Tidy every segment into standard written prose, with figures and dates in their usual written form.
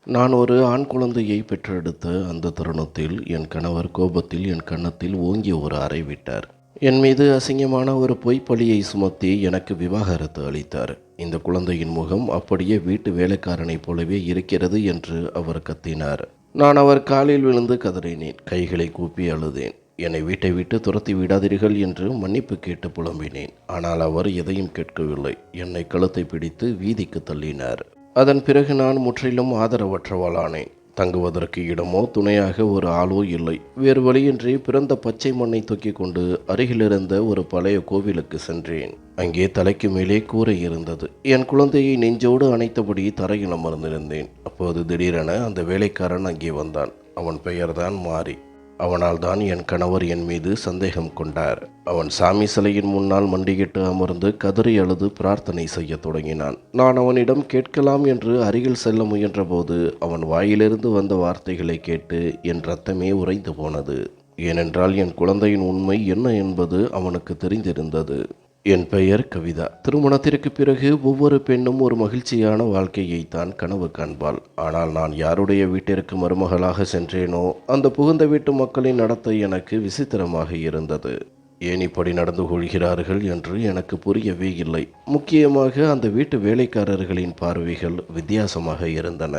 நான் ஒரு ஆண் குழந்தையை பெற்றெடுத்த அந்த தருணத்தில் என் கணவர் கோபத்தில் என் கன்னத்தில் ஓங்கி ஒரு அறை விட்டார். என் மீது அசிங்கமான ஒரு பொய்ப்பழியை சுமத்தி எனக்கு விவாகரத்து அளித்தார். இந்த குழந்தையின் முகம் அப்படியே வீட்டு வேலைக்காரனைப் போலவே இருக்கிறது என்று அவர் கத்தினார். நான் அவர் காலில் விழுந்து கதறினேன். கைகளை கூப்பி அழுதேன். என்னை வீட்டை விட்டு துரத்தி விடாதீர்கள் என்று மன்னிப்பு கேட்டு புலம்பினேன். ஆனால் அவர் எதையும் கேட்கவில்லை. என்னை கழுத்தை பிடித்து வீதிக்கு தள்ளினார். அதன் பிறகு நான் முற்றிலும் ஆதரவற்றவளானேன். தங்குவதற்கு இடமோ துணையாக ஒரு ஆளோ இல்லை. வேறு வழியின்றி பிறந்த பச்சை மண்ணை தூக்கி கொண்டு அருகிலிருந்த ஒரு பழைய கோவிலுக்கு சென்றேன். அங்கே தலைக்கு மேலே கூரை இருந்தது. என் குழந்தையை நெஞ்சோடு அணைத்தபடி தரையில் அமர்ந்திருந்தேன். அப்போது திடீரென அந்த வேலைக்காரன் அங்கே வந்தான். அவன் பெயர்தான் மாரி. அவனால் தான் என் கணவர் என் மீது சந்தேகம் கொண்டார். அவன் சாமி சிலையின் முன்னால் மண்டியிட்டு அமர்ந்து கதறி அழுது பிரார்த்தனை செய்ய தொடங்கினான். நான் அவனிடம் கேட்கலாம் என்று அருகில் செல்ல முயன்றபோது அவன் வாயிலிருந்து வந்த வார்த்தைகளை கேட்டு என் இரத்தமே உறைந்து போனது. ஏனென்றால் என் குழந்தையின் உண்மை என்ன என்பது அவனுக்கு தெரிந்திருந்தது. என் பெயர் கவிதா. திருமணத்திற்கு பிறகு ஒவ்வொரு பெண்ணும் ஒரு மகிழ்ச்சியான வாழ்க்கையைத்தான் கனவு காண்பாள். ஆனால் நான் யாருடைய வீட்டிற்கு மருமகளாக சென்றேனோ அந்த புகுந்த வீட்டு மக்களின் நடத்தை எனக்கு விசித்திரமாக இருந்தது. ஏன் இப்படி நடந்து கொள்கிறார்கள் என்று எனக்கு புரியவே இல்லை. முக்கியமாக அந்த வீட்டு வேலைக்காரர்களின் பார்வைகள் வித்தியாசமாக இருந்தன.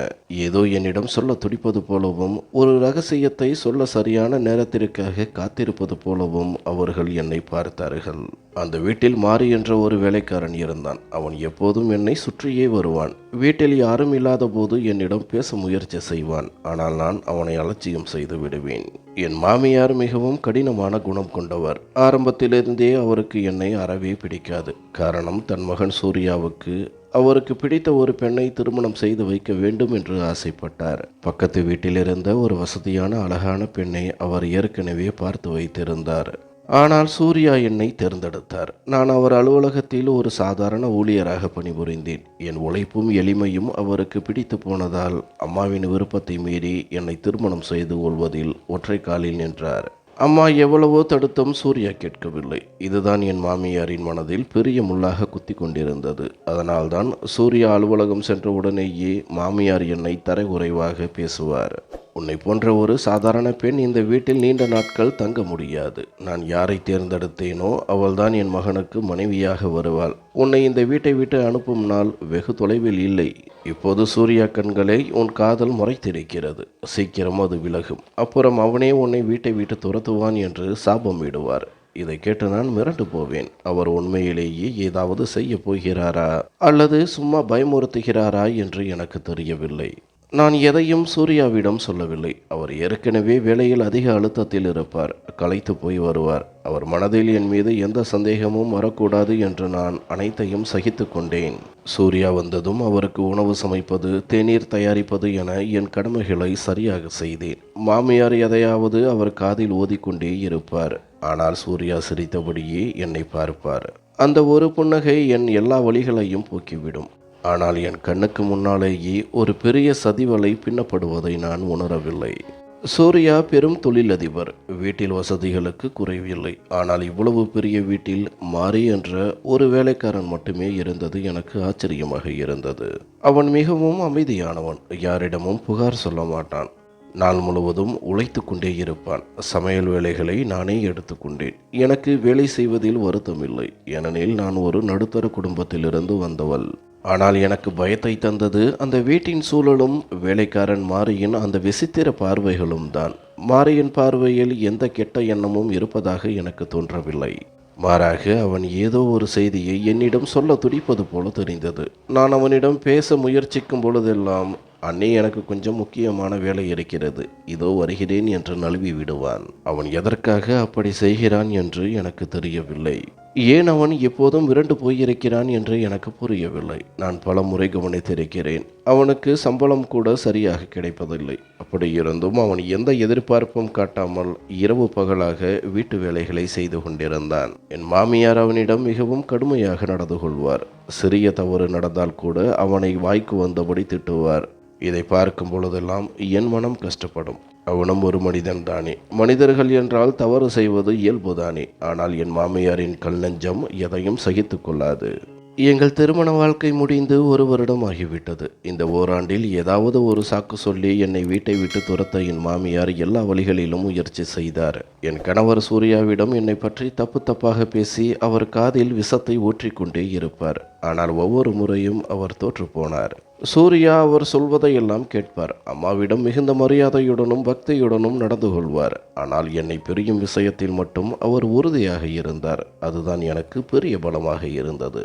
ஏதோ என்னிடம் சொல்ல துடிப்பது போலவும் ஒரு ரகசியத்தை சொல்ல சரியான நேரத்திற்காக காத்திருப்பது போலவும் அவர்கள் என்னை பார்த்தார்கள். அந்த வீட்டில் மாரி என்ற ஒரு வேலைக்காரன் இருந்தான். அவன் எப்போதும் என்னை சுற்றியே வருவான். வீட்டில் யாரும் இல்லாத போது என்னிடம் பேச முயற்சி செய்வான். ஆனால் நான் அவனை அலட்சியம் செய்து விடுவேன். என் மாமியார் மிகவும் கடினமான குணம் கொண்டவர். ஆரம்பத்திலிருந்தே அவருக்கு என்னை அறவே பிடிக்காது. காரணம், தன் மகன் சூர்யாவுக்கு அவருக்கு பிடித்த ஒரு பெண்ணை திருமணம் செய்து வைக்க வேண்டும் என்று ஆசைப்பட்டார். பக்கத்து வீட்டில் இருந்த ஒரு வசதியான அழகான பெண்ணை அவர் ஏற்கனவே பார்த்து வைத்திருந்தார். ஆனால் சூர்யா என்னை தேர்ந்தெடுத்தார். நான் அவர் அலுவலகத்தில் ஒரு சாதாரண ஊழியராக பணிபுரிந்தேன். என் உழைப்பும் எளிமையும் அவருக்கு பிடித்து போனதால் அம்மாவின் விருப்பத்தை மீறி என்னை திருமணம் செய்து கொள்வதில் ஒற்றை காலில் நின்றார். அம்மா எவ்வளவோ தடுத்தும் சூர்யா கேட்கவில்லை. இதுதான் என் மாமியாரின் மனதில் பெரிய முள்ளாக குத்தி கொண்டிருந்தது. அதனால்தான் சூர்யா அலுவலகம் சென்ற உடனேயே மாமியார் என்னை தரைகுறைவாக பேசுவார். உன்னை போன்ற ஒரு சாதாரண பெண் இந்த வீட்டில் நீண்ட நாட்கள் தங்க முடியாது. நான் யாரை தேர்ந்தெடுத்தேனோ அவள்தான் என் மகனுக்கு மனைவியாக வருவாள். உன்னை இந்த வீட்டை விட்டு அனுப்பும் நாள் வெகு தொலைவில் இல்லை. இப்போது சூர்யா கண்களை உன் காதல் முறைத்திருக்கிறது. சீக்கிரம் அது விலகும். அப்புறம் அவனே உன்னை வீட்டை விட்டு துரத்துவான் என்று சாபம் விடுவார். இதை கேட்டு நான் மிரண்டு போவேன். அவர் உண்மையிலேயே ஏதாவது செய்ய போகிறாரா அல்லது சும்மா பயமுறுத்துகிறாரா என்று எனக்கு தெரியவில்லை. நான் எதையும் சூர்யாவிடம் சொல்லவில்லை. அவர் ஏற்கனவே வேலையில் அதிக அழுத்தத்தில் இருப்பார். களைத்து போய் வருவார். அவர் மனதில் என் மீது எந்த சந்தேகமும் வரக்கூடாது என்று நான் அனைத்தையும் சகித்து கொண்டேன். சூர்யா வந்ததும் அவருக்கு உணவு சமைப்பது, தேநீர் தயாரிப்பது என என் கடமைகளை சரியாக செய்தேன். மாமியார் எதையாவது அவர் காதில் ஓதிக்கொண்டே இருப்பார். ஆனால் சூர்யா சிரித்தபடியே என்னை பார்ப்பார். அந்த ஒரு புன்னகை என் எல்லா வழிகளையும் போக்கிவிடும். ஆனால் என் கண்ணுக்கு முன்னாலேயே ஒரு பெரிய சதிவலை பின்னப்படுவதை நான் உணரவில்லை. சூர்யா பெரும் தொழிலதிபர். வீட்டில் வசதிகளுக்கு குறைவில்லை. ஆனால் இவ்வளவு பெரிய வீட்டில் மாரி என்ற ஒரு வேலைக்காரன் மட்டுமே இருந்தது எனக்கு ஆச்சரியமாக இருந்தது. அவன் மிகவும் அமைதியானவன். யாரிடமும் புகார் சொல்ல மாட்டான். நாள் முழுவதும் உழைத்து கொண்டே இருப்பான். சமையல் வேலைகளை நானே எடுத்துக்கொண்டேன். எனக்கு வேலை செய்வதில் வருத்தமில்லை. ஏனெனில் நான் ஒரு நடுத்தர குடும்பத்திலிருந்து வந்தவள். ஆனால் எனக்கு பயத்தை தந்தது அந்த வீட்டின் சூழலும் வேலைக்காரன் மாரியின் அந்த விசித்திர பார்வைகளும் தான். மாரியின் பார்வையில் எந்த கெட்ட எண்ணமும் இருப்பதாக எனக்கு தோன்றவில்லை. மாறாக அவன் ஏதோ ஒரு செய்தியை என்னிடம் சொல்ல துடிப்பது போல தெரிந்தது. நான் அவனிடம் பேச முயற்சிக்கும் பொழுதெல்லாம், அண்ணே, எனக்கு கொஞ்சம் முக்கியமான வேலை இருக்கிறது, இதோ வருகிறேன் என்று நழுவி விடுவான். அவன் எதற்காக அப்படி செய்கிறான் என்று எனக்கு தெரியவில்லை. ஏன் அவன் எப்போதும் விரண்டு போயிருக்கிறான் என்று எனக்கு புரியவில்லை. நான் பல முறை கவனித்திருக்கிறேன். அவனுக்கு சம்பளம் கூட சரியாக கிடைப்பதில்லை. அப்படி இருந்தும் அவன் எந்த எதிர்பார்ப்பும் காட்டாமல் இரவு பகலாக வீட்டு வேலைகளை செய்து கொண்டிருந்தான். என் மாமியார் அவனிடம் மிகவும் கடுமையாக நடந்து கொள்வார். சிறிய தவறு நடந்தால் கூட அவனை வாய்க்கு வந்தபடி திட்டுவார். இதை பார்க்கும் பொழுதெல்லாம் என் மனம் கஷ்டப்படும். அவனும் ஒரு மனிதன் தானே. மனிதர்கள் என்றால் தவறு செய்வது இயல்புதானே. ஆனால் என் மாமியாரின் கல் நெஞ்சம் எதையும் சகித்து கொள்ளாது. எங்கள் திருமண வாழ்க்கை முடிந்து ஒரு வருடம் ஆகிவிட்டது. இந்த ஓராண்டில் ஏதாவது ஒரு சாக்கு சொல்லி என்னை வீட்டை விட்டு துரத்த என் மாமியார் எல்லா வழிகளிலும் முயற்சி செய்தார். என் கணவர் சூர்யாவிடம் என்னை பற்றி தப்பு தப்பாக பேசி அவர் காதில் விஷத்தை ஊற்றிக்கொண்டே இருப்பார். ஆனால் ஒவ்வொரு முறையும் அவர் தோற்றுப்போனார். சூர்யா அவர் சொல்வதையெல்லாம் கேட்பார். அம்மாவிடம் மிகுந்த மரியாதையுடனும் பக்தியுடனும் நடந்து கொள்வார். ஆனால் என்னை பிரியும் விஷயத்தில் மட்டும் அவர் உறுதியாக இருந்தார். அதுதான் எனக்கு பெரிய பலமாக இருந்தது.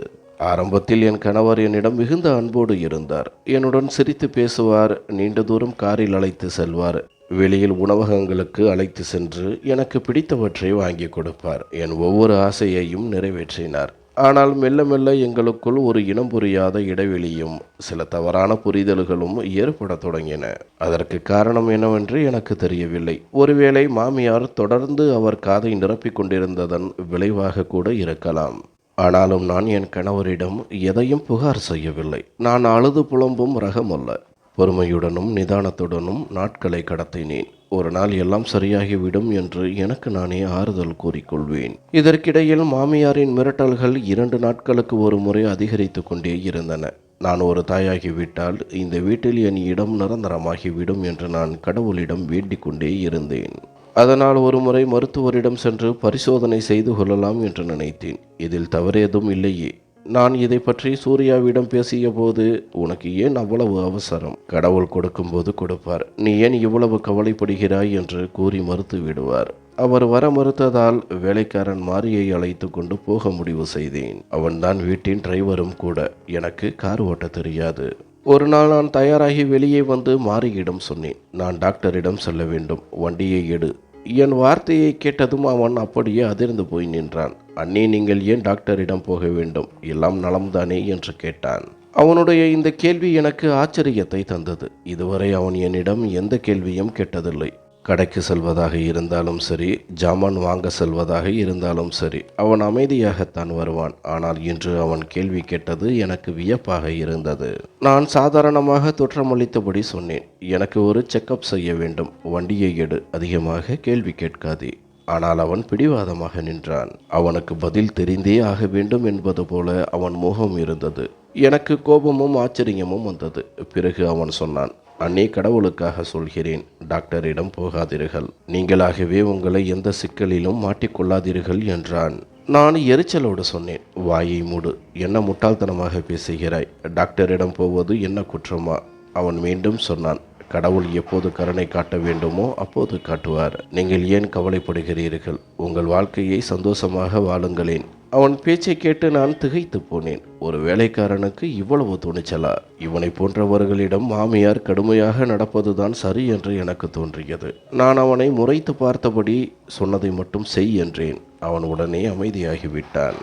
ஆரம்பத்தில் என் கணவர் என்னிடம் மிகுந்த அன்போடு இருந்தார். என்னுடன் சிரித்து பேசுவார். நீண்ட தூரம் காரில் அழைத்து செல்வார். வெளியில் உணவகங்களுக்கு அழைத்து சென்று எனக்கு பிடித்தவற்றை வாங்கி கொடுப்பார். என் ஒவ்வொரு ஆசையையும் நிறைவேற்றினார். ஆனால் மெல்ல மெல்ல எங்களுக்குள் ஒரு இனம் புரியாத இடைவெளியும் சில தவறான புரிதல்களும் ஏற்படத் தொடங்கின. அதற்கு காரணம் என்னவென்று எனக்கு தெரியவில்லை. ஒருவேளை மாமியார் தொடர்ந்து அவர் காதை நிரப்பிக் கொண்டிருந்ததன் விளைவாக கூட இருக்கலாம். ஆனாலும் நான் என் கணவரிடம் எதையும் புகார் செய்யவில்லை. நான் அழுது புலம்பும் ரகமல்ல. பொறுமையுடனும் நிதானத்துடனும் நாட்களை கடத்தினேன். ஒரு நாள் எல்லாம் சரியாகிவிடும் என்று எனக்கு நானே ஆறுதல் கூறிக்கொள்வேன். இதற்கிடையில் மாமியாரின் மிரட்டல்கள் 2 நாட்களுக்கு ஒரு முறை அதிகரித்து கொண்டே இருந்தன. நான் ஒரு தாயாகிவிட்டால் இந்த வீட்டில் என் இடம் நிரந்தரமாகிவிடும் என்று நான் கடவுளிடம் வேண்டிக் கொண்டே இருந்தேன். அதனால் ஒரு முறை மருத்துவரிடம் சென்று பரிசோதனை செய்து கொள்ளலாம் என்று நினைத்தேன். இதில் தவறேதும் இல்லையே. நான் இதை பற்றி சூர்யாவிடம் பேசிய போது, உனக்கு ஏன் அவ்வளவு அவசரம்? கடவுள் கொடுக்கும்போது கொடுப்பார். நீ ஏன் இவ்வளவு கவலைப்படுகிறாய் என்று கூறி மறுத்து விடுவார். அவர் வர மறுத்ததால் வேலைக்காரன் மாரியை அழைத்து கொண்டு போக முடிவு செய்தேன். அவன்தான் வீட்டின் டிரைவரும் கூட. எனக்கு கார் ஓட்ட தெரியாது. ஒரு நாள் நான் தயாராகி வெளியே வந்து மாரியிடம் சொன்னேன், நான் டாக்டரிடம் செல்ல வேண்டும், வண்டியை எடு. என் வார்த்தையை கேட்டதும் அவன் அப்படியே அதிர்ந்து போய் நின்றான். அண்ணே, நீங்கள் ஏன் டாக்டரிடம் போக வேண்டும்? எல்லாம் நலம்தானே என்று கேட்டான். அவனுடைய இந்த கேள்வி எனக்கு ஆச்சரியத்தை தந்தது. இதுவரை அவன் என்னிடம் எந்த கேள்வியும் கேட்டதில்லை. கடைக்கு செல்வதாக இருந்தாலும் சரி, ஜாமான் வாங்க செல்வதாக இருந்தாலும் சரி, அவன் அமைதியாகத்தான் வருவான். ஆனால் இன்று அவன் கேள்வி கேட்டது எனக்கு வியப்பாக இருந்தது. நான் சாதாரணமாக தோற்றமளித்தபடி சொன்னேன், எனக்கு ஒரு செக்கப் செய்ய வேண்டும், வண்டியை எடு, அதிகமாக கேள்வி கேட்காதே. ஆனால் அவன் பிடிவாதமாக நின்றான். அவனுக்கு பதில் தெரிந்தே ஆக வேண்டும் என்பது போல அவன் முகம் இருந்தது. எனக்கு கோபமும் ஆச்சரியமும் வந்தது. பிறகு அவன் சொன்னான், அண்ணே, கடவுளுக்காக சொல்கிறேன், டாக்டரிடம் போகாதீர்கள். நீங்களாகவே உங்களை எந்த சிக்கலிலும் மாட்டிக்கொள்ளாதீர்கள் என்றான். நான் எரிச்சலோடு சொன்னேன், வாயை மூடு, என்ன முட்டாள்தனமாக பேசுகிறாய்? டாக்டரிடம் போவது என்ன குற்றமா? அவன் மீண்டும் சொன்னான், கடவுள் எப்போது கருணை காட்ட வேண்டுமோ அப்போது காட்டுவார். நீங்கள் ஏன் கவலைப்படுகிறீர்கள்? உங்கள் வாழ்க்கையை சந்தோஷமாக வாழுங்களேன். அவன் பேச்சை கேட்டு நான் திகைத்து போனேன். ஒரு வேலைக்காரனுக்கு இவ்வளவு துணிச்சலா? இவனை போன்றவர்களிடம் மாமியார் கடுமையாக நடப்பதுதான் சரி என்று எனக்கு தோன்றியது. நான் அவனை முறைத்து பார்த்தபடி சொன்னதை மட்டும் செய் என்றேன். அவன் உடனே அமைதியாகிவிட்டான்.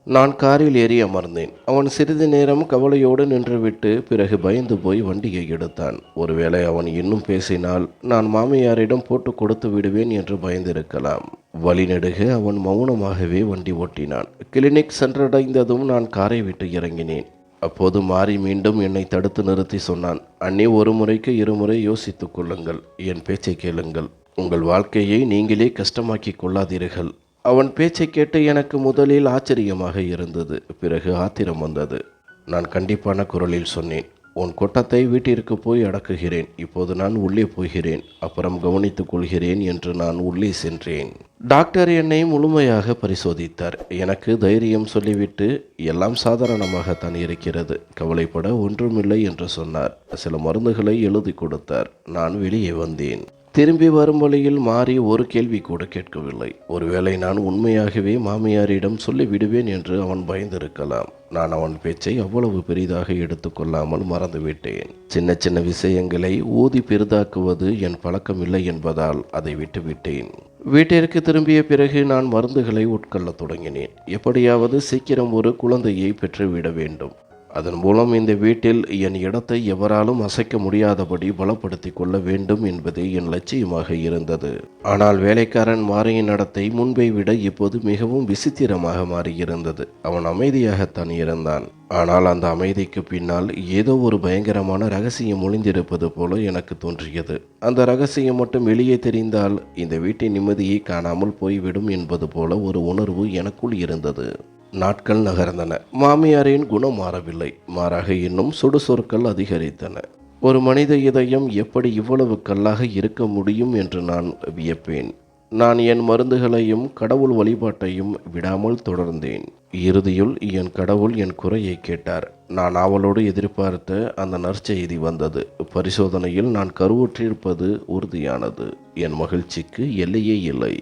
நான் காரில் ஏறி அமர்ந்தேன். அவன் சிறிது நேரம் கவலையோடு நின்றுவிட்டு பிறகு பயந்து போய் வண்டியை எடுத்தான். ஒருவேளை அவன் இன்னும் பேசினால் நான் மாமியாரிடம் போட்டு கொடுத்து விடுவேன் என்று பயந்திருக்கலாம். வழிநெடுக அவன் மௌனமாகவே வண்டி ஓட்டினான். கிளினிக் சென்றடைந்ததும் நான் காரை விட்டு இறங்கினேன். அப்போது மாறி மீண்டும் என்னை தடுத்து நிறுத்தி சொன்னான், அண்ணே, ஒரு முறைக்கு 2 முறை யோசித்துக் கொள்ளுங்கள். என் பேச்சை கேளுங்கள். உங்கள் வாழ்க்கையை நீங்களே கஷ்டமாக்கி கொள்ளாதீர்கள். அவன் பேச்சை கேட்டு எனக்கு முதலில் ஆச்சரியமாக இருந்தது. பிறகு ஆத்திரம் வந்தது. நான் கண்டிப்பான குரலில் சொன்னேன், உன் கொட்டத்தை வீட்டிற்கு போய் அடக்குகிறேன். இப்போது நான் உள்ளே போகிறேன். அப்புறம் கவனித்துக் கொள்கிறேன் என்று நான் உள்ளே சென்றேன். டாக்டர் என்னை முழுமையாக பரிசோதித்தார். எனக்கு தைரியம் சொல்லிவிட்டு, எல்லாம் சாதாரணமாகத்தான் இருக்கிறது, கவலைப்பட ஒன்றுமில்லை என்று சொன்னார். சில மருந்துகளை எழுதி கொடுத்தார். நான் வெளியே வந்தேன். திரும்பி வரும் வழியில் மாறி ஒரு கேள்வி கூட கேட்கவில்லை. ஒருவேளை நான் உண்மையாகவே மாமியாரிடம் சொல்லி விடுவேன் என்று அவன் பயந்திருக்கலாம். நான் அவன் பேச்சை அவ்வளவு பெரிதாக எடுத்துக்கொள்ளாமல் மறந்துவிட்டேன். சின்ன சின்ன விஷயங்களை ஊதி பெரிதாக்குவது என் பழக்கமில்லை என்பதால் அதை விட்டுவிட்டேன். வீட்டிற்கு திரும்பிய பிறகு நான் மருந்துகளை உட்கொள்ளத் தொடங்கினேன். எப்படியாவது சீக்கிரம் ஒரு குழந்தையை பெற்றுவிட வேண்டும். அதன் மூலம் இந்த வீட்டில் என் இடத்தை எவராலும் அசைக்க முடியாதபடி பலப்படுத்தி கொள்ள வேண்டும் என்பதே என் லட்சியமாக இருந்தது. ஆனால் வேலைக்காரன் மாரியின் நடத்தை முன்பை விட இப்போது மிகவும் விசித்திரமாக மாறியிருந்தது. அவன் அமைதியாகத்தான் இருந்தான். ஆனால் அந்த அமைதிக்கு பின்னால் ஏதோ ஒரு பயங்கரமான ரகசியம் ஒளிந்திருப்பது போல எனக்கு தோன்றியது. அந்த ரகசியம் மட்டும் வெளியே தெரிந்தால் இந்த வீட்டின் நிம்மதியை காணாமல் போய்விடும் என்பது போல ஒரு உணர்வு எனக்குள் இருந்தது. நாட்கள் நகர்ந்தன. மாமியாரின் குணம் மாறவில்லை. மாறாக இன்னும் சுடுசொற்கள் அதிகரித்தன. ஒரு மனித இதயம் எப்படி இவ்வளவு கல்லாக இருக்க முடியும் என்று நான் வியப்பேன். நான் என் மருந்துகளையும் கடவுள் வழிபாட்டையும் விடாமல் தொடர்ந்தேன். இறுதியில் என் கடவுள் என் குறையை கேட்டார். நான் ஆவலோடு எதிர்பார்த்த அந்த நற்செய்தி வந்தது. பரிசோதனையில் நான் கருவுற்றிருப்பது உறுதியானது. என் மகிழ்ச்சிக்கு எல்லையே இல்லை.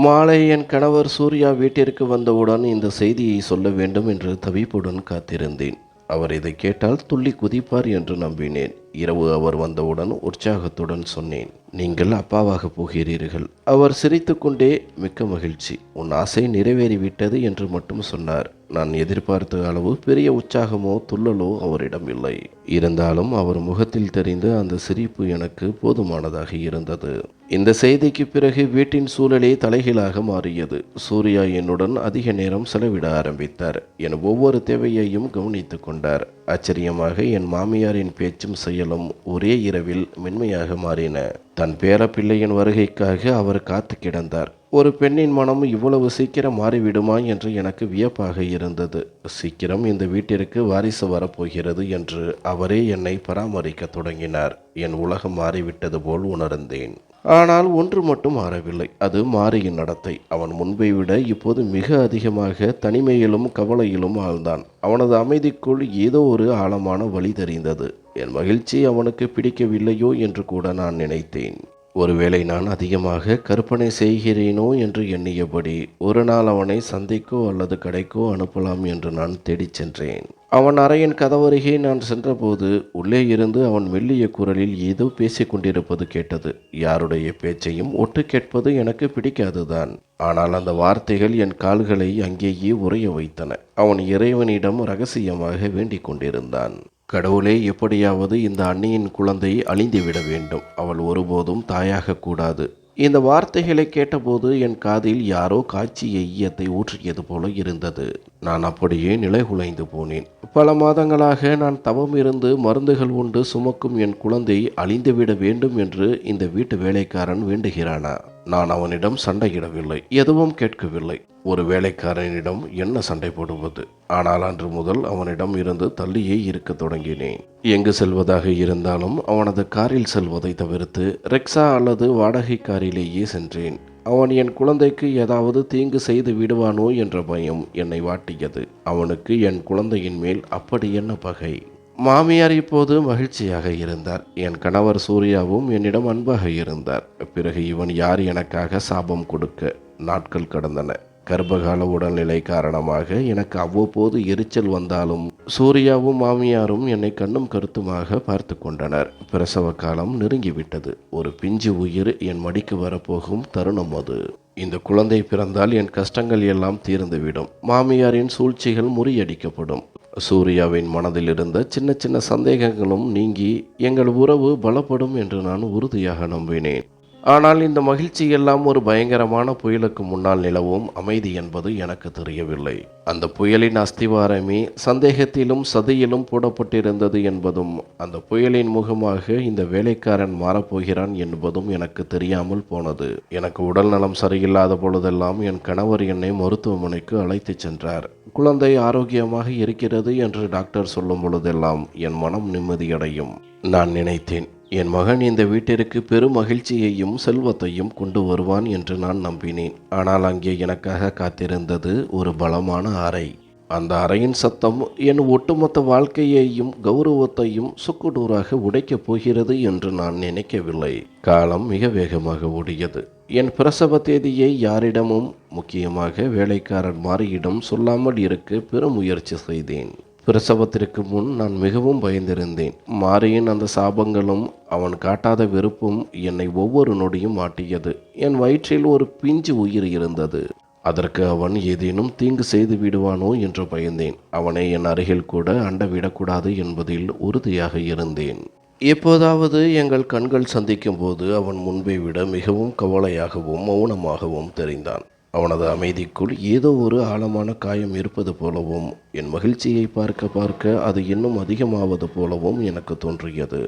மாலை என் கணவர் சூர்யா வீட்டிற்கு வந்தவுடன் இந்த செய்தியை சொல்ல வேண்டும் என்று தவிப்புடன் காத்திருந்தேன். அவர் இதை கேட்டால் துள்ளி குதிப்பார் என்று நம்பினேன். இரவு அவர் வந்தவுடன் உற்சாகத்துடன் சொன்னேன், நீங்கள் அப்பாவாக போகிறீர்கள். அவர் சிரித்துக்கொண்டே, மிக்க மகிழ்ச்சி, உன் ஆசை நிறைவேறிவிட்டது என்று மட்டும் சொன்னார். நான் எதிர்பார்த்த அளவு பெரிய உற்சாகமோ துள்ளலோ அவரிடம் இல்லை. இருந்தாலும் அவர் முகத்தில் தெரிந்த அந்த சிரிப்பு எனக்கு போதுமானதாக இருந்தது. இந்த செய்திக்கு பிறகு வீட்டின் சூழலே தலைகீழாக மாறியது. சூர்யா என்னுடன் அதிக நேரம் செலவிட ஆரம்பித்தார். என் ஒவ்வொரு தேவையையும் கவனித்துக் கொண்டார். ஆச்சரியமாக என் மாமியாரின் பேச்சும் செயலும் ஒரே இரவில் மென்மையாக மாறின. தன் பேரப்பிள்ளையின் வருகைக்காக அவர் காத்து கிடந்தார். ஒரு பெண்ணின் மனம் இவ்வளவு சீக்கிரம் மாறிவிடுமா என்று எனக்கு வியப்பாக இருந்தது. சீக்கிரம் இந்த வீட்டிற்கு வாரிசு வரப்போகிறது என்று அவரே என்னை பராமரிக்க தொடங்கினார். என் உலகம் மாறிவிட்டது போல் உணர்ந்தேன். ஆனால் ஒன்று மட்டும் மாறவில்லை. அது மாரியின் நடத்தை. அவன் முன்பை விட இப்போது மிக அதிகமாக தனிமையிலும் கவலையிலும் ஆழ்ந்தான். அவனது அமைதிக்குள் ஏதோ ஒரு ஆழமான வழி தெரிந்தது. என் மகிழ்ச்சி அவனுக்கு பிடிக்கவில்லையோ என்று கூட நான் நினைத்தேன். ஒருவேளை நான் அதிகமாக கற்பனை செய்கிறேனோ என்று எண்ணியபடி ஒரு நாள் அவனை சந்தைக்கோ அல்லது கடைக்கோ அனுப்பலாம் என்று நான் தேடிச் சென்றேன். அவன் அறையின் கதவருகே நான் சென்றபோது உள்ளே இருந்து அவன் மெல்லிய குரலில் ஏதோ பேசிக் கொண்டிருப்பது கேட்டது. யாருடைய பேச்சையும் ஒட்டு கேட்பது எனக்கு பிடிக்காதுதான். ஆனால் அந்த வார்த்தைகள் என் கால்களை அங்கேயே உறைய வைத்தன. அவன் இறைவனிடம் ரகசியமாக வேண்டிக் கொண்டிருந்தான். கடவுளே, எப்படியாவது இந்த அன்னியின் குழந்தை அழிந்துவிட வேண்டும். அவள் ஒருபோதும் தாயாக கூடாது. இந்த வார்த்தைகளை கேட்டபோது என் காதில் யாரோ காய்ச்சிய ஈயத்தை ஊற்றியது போல இருந்தது. நான் அப்படியே நிலைகுலைந்து போனேன். பல மாதங்களாக நான் தவம் இருந்து மருந்துகள் உண்டு சுமக்கும் என் குழந்தை அழிந்துவிட வேண்டும் என்று இந்த வீட்டு வேலைக்காரன் வேண்டுகிறானா? நான் அவனிடம் சண்டையிடவில்லை, எதுவும் கேட்கவில்லை. ஒரு வேலைக்காரனிடம் என்ன சண்டை போடுவது? ஆனால் அன்று முதல் அவனிடம் இருந்து தள்ளியே இருக்க தொடங்கினேன். எங்கு செல்வதாக இருந்தாலும் அவனது காரில் செல்வதை தவிர்த்து ரிக்ஷா அல்லது வாடகை காரிலேயே சென்றேன். அவன் என் குழந்தைக்கு ஏதாவது தீங்கு செய்து விடுவானோ என்ற பயம் என்னை வாட்டியது. அவனுக்கு என் குழந்தையின் மேல் அப்படி என்ன பகை? மாமியார் இப்போது மகிழ்ச்சியாக இருந்தார். என் கணவர் சூர்யாவும் என்னிடம் அன்பாக இருந்தார். பிறகு இவன் யார் எனக்காக சாபம் கொடுக்க? நாட்கள் கடந்தன. கர்ப்பகால உடல்நிலை காரணமாக எனக்கு அவ்வப்போது எரிச்சல் வந்தாலும் சூர்யாவும் மாமியாரும் என்னை கண்ணும் கருத்துமாக பார்த்து கொண்டனர். பிரசவ காலம் நெருங்கிவிட்டது. ஒரு பிஞ்சு உயிர் என் மடிக்கு வரப்போகும் தருணம் அது. இந்த குழந்தை பிறந்தால் என் கஷ்டங்கள் எல்லாம் தீர்ந்துவிடும். மாமியாரின் சூழ்ச்சிகள் முறியடிக்கப்படும். சூர்யாவின் மனதில் இருந்த சின்ன சின்ன சந்தேகங்களும் நீங்கி எங்கள் உறவு பலப்படும் என்று நான் உறுதியாக நம்பினேன். ஆனால் இந்த மகிழ்ச்சி எல்லாம் ஒரு பயங்கரமான புயலுக்கு முன்னால் நிலவும் அமைதி என்பது எனக்கு தெரியவில்லை. அந்த புயலின் அஸ்திவாரமே சந்தேகத்திலும் சதியிலும் போடப்பட்டிருந்தது என்பதும், அந்த புயலின் முகமாக இந்த வேலைக்காரன் மாறப்போகிறான் என்பதும் எனக்கு தெரியாமல் போனது. எனக்கு உடல் நலம் சரியில்லாத பொழுதெல்லாம் என் கணவர் என்னை மருத்துவமனைக்கு அழைத்துச் சென்றார். குழந்தை ஆரோக்கியமாக இருக்கிறது என்று டாக்டர் சொல்லும் பொழுதெல்லாம் என் மனம் நிம்மதியடையும். நான் நினைத்தேன், என் மகன் இந்த வீட்டிற்கு பெரும் மகிழ்ச்சியையும் செல்வத்தையும் கொண்டு வருவான் என்று நான் நம்பினேன். ஆனால் அங்கே எனக்காக காத்திருந்தது ஒரு பலமான அறை. அந்த அறையின் சத்தம் என் ஒட்டுமொத்த வாழ்க்கையையும் கௌரவத்தையும் சுக்குநூறாக உடைக்கப் போகிறது என்று நான் நினைக்கவில்லை. காலம் மிக வேகமாக ஓடியது. என் பிரசவ தேதியை யாரிடமும், முக்கியமாக வேலைக்காரர் மாரியிடம் சொல்லாமல் இருக்க பெரும் முயற்சி செய்தேன். பிரசவத்திற்கு முன் நான் மிகவும் பயந்திருந்தேன். மாரியின் அந்த சாபங்களும் அவன் காட்டாத வெறுப்பும் என்னை ஒவ்வொரு நொடியும் ஆட்டியது. என் வயிற்றில் ஒரு பிஞ்சு உயிர் இருந்தது. அதற்கு அவன் ஏதேனும் தீங்கு செய்து விடுவானோ என்று பயந்தேன். அவனை என் அருகில் கூட அண்டவிடக்கூடாது என்பதில் உறுதியாக இருந்தேன். எப்போதாவது எங்கள் கண்கள் சந்திக்கும் போது அவன் முன்பை விட மிகவும் கவலையாகவும் மௌனமாகவும் தெரிந்தான். அவனது அமைதிக்குள் ஏதோ ஒரு ஆழமான காயம் இருப்பது போலவும் என் மகிழ்ச்சியை பார்க்க பார்க்க அது இன்னும் அதிகமாவது போலவும் எனக்கு தோன்றியது.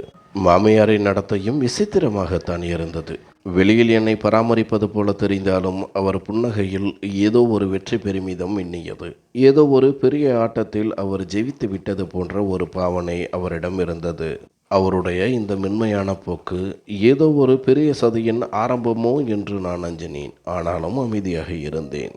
மாமியாரின் நடத்தையும் விசித்திரமாகத்தான் இருந்தது. வெளியில் என்னை பராமரிப்பது போல தெரிந்தாலும் அவர் புன்னகையில் ஏதோ ஒரு வெற்றி பெருமிதம் எண்ணியது. ஏதோ ஒரு பெரிய ஆட்டத்தில் அவர் ஜெயித்து விட்டது போன்ற ஒரு பாவனை அவரிடம் இருந்தது. அவருடைய இந்த மென்மையான போக்கு ஏதோ ஒரு பெரிய சதியின் ஆரம்பமோ என்று நான் அஞ்சினேன். ஆனாலும் அமைதியாக இருந்தேன்.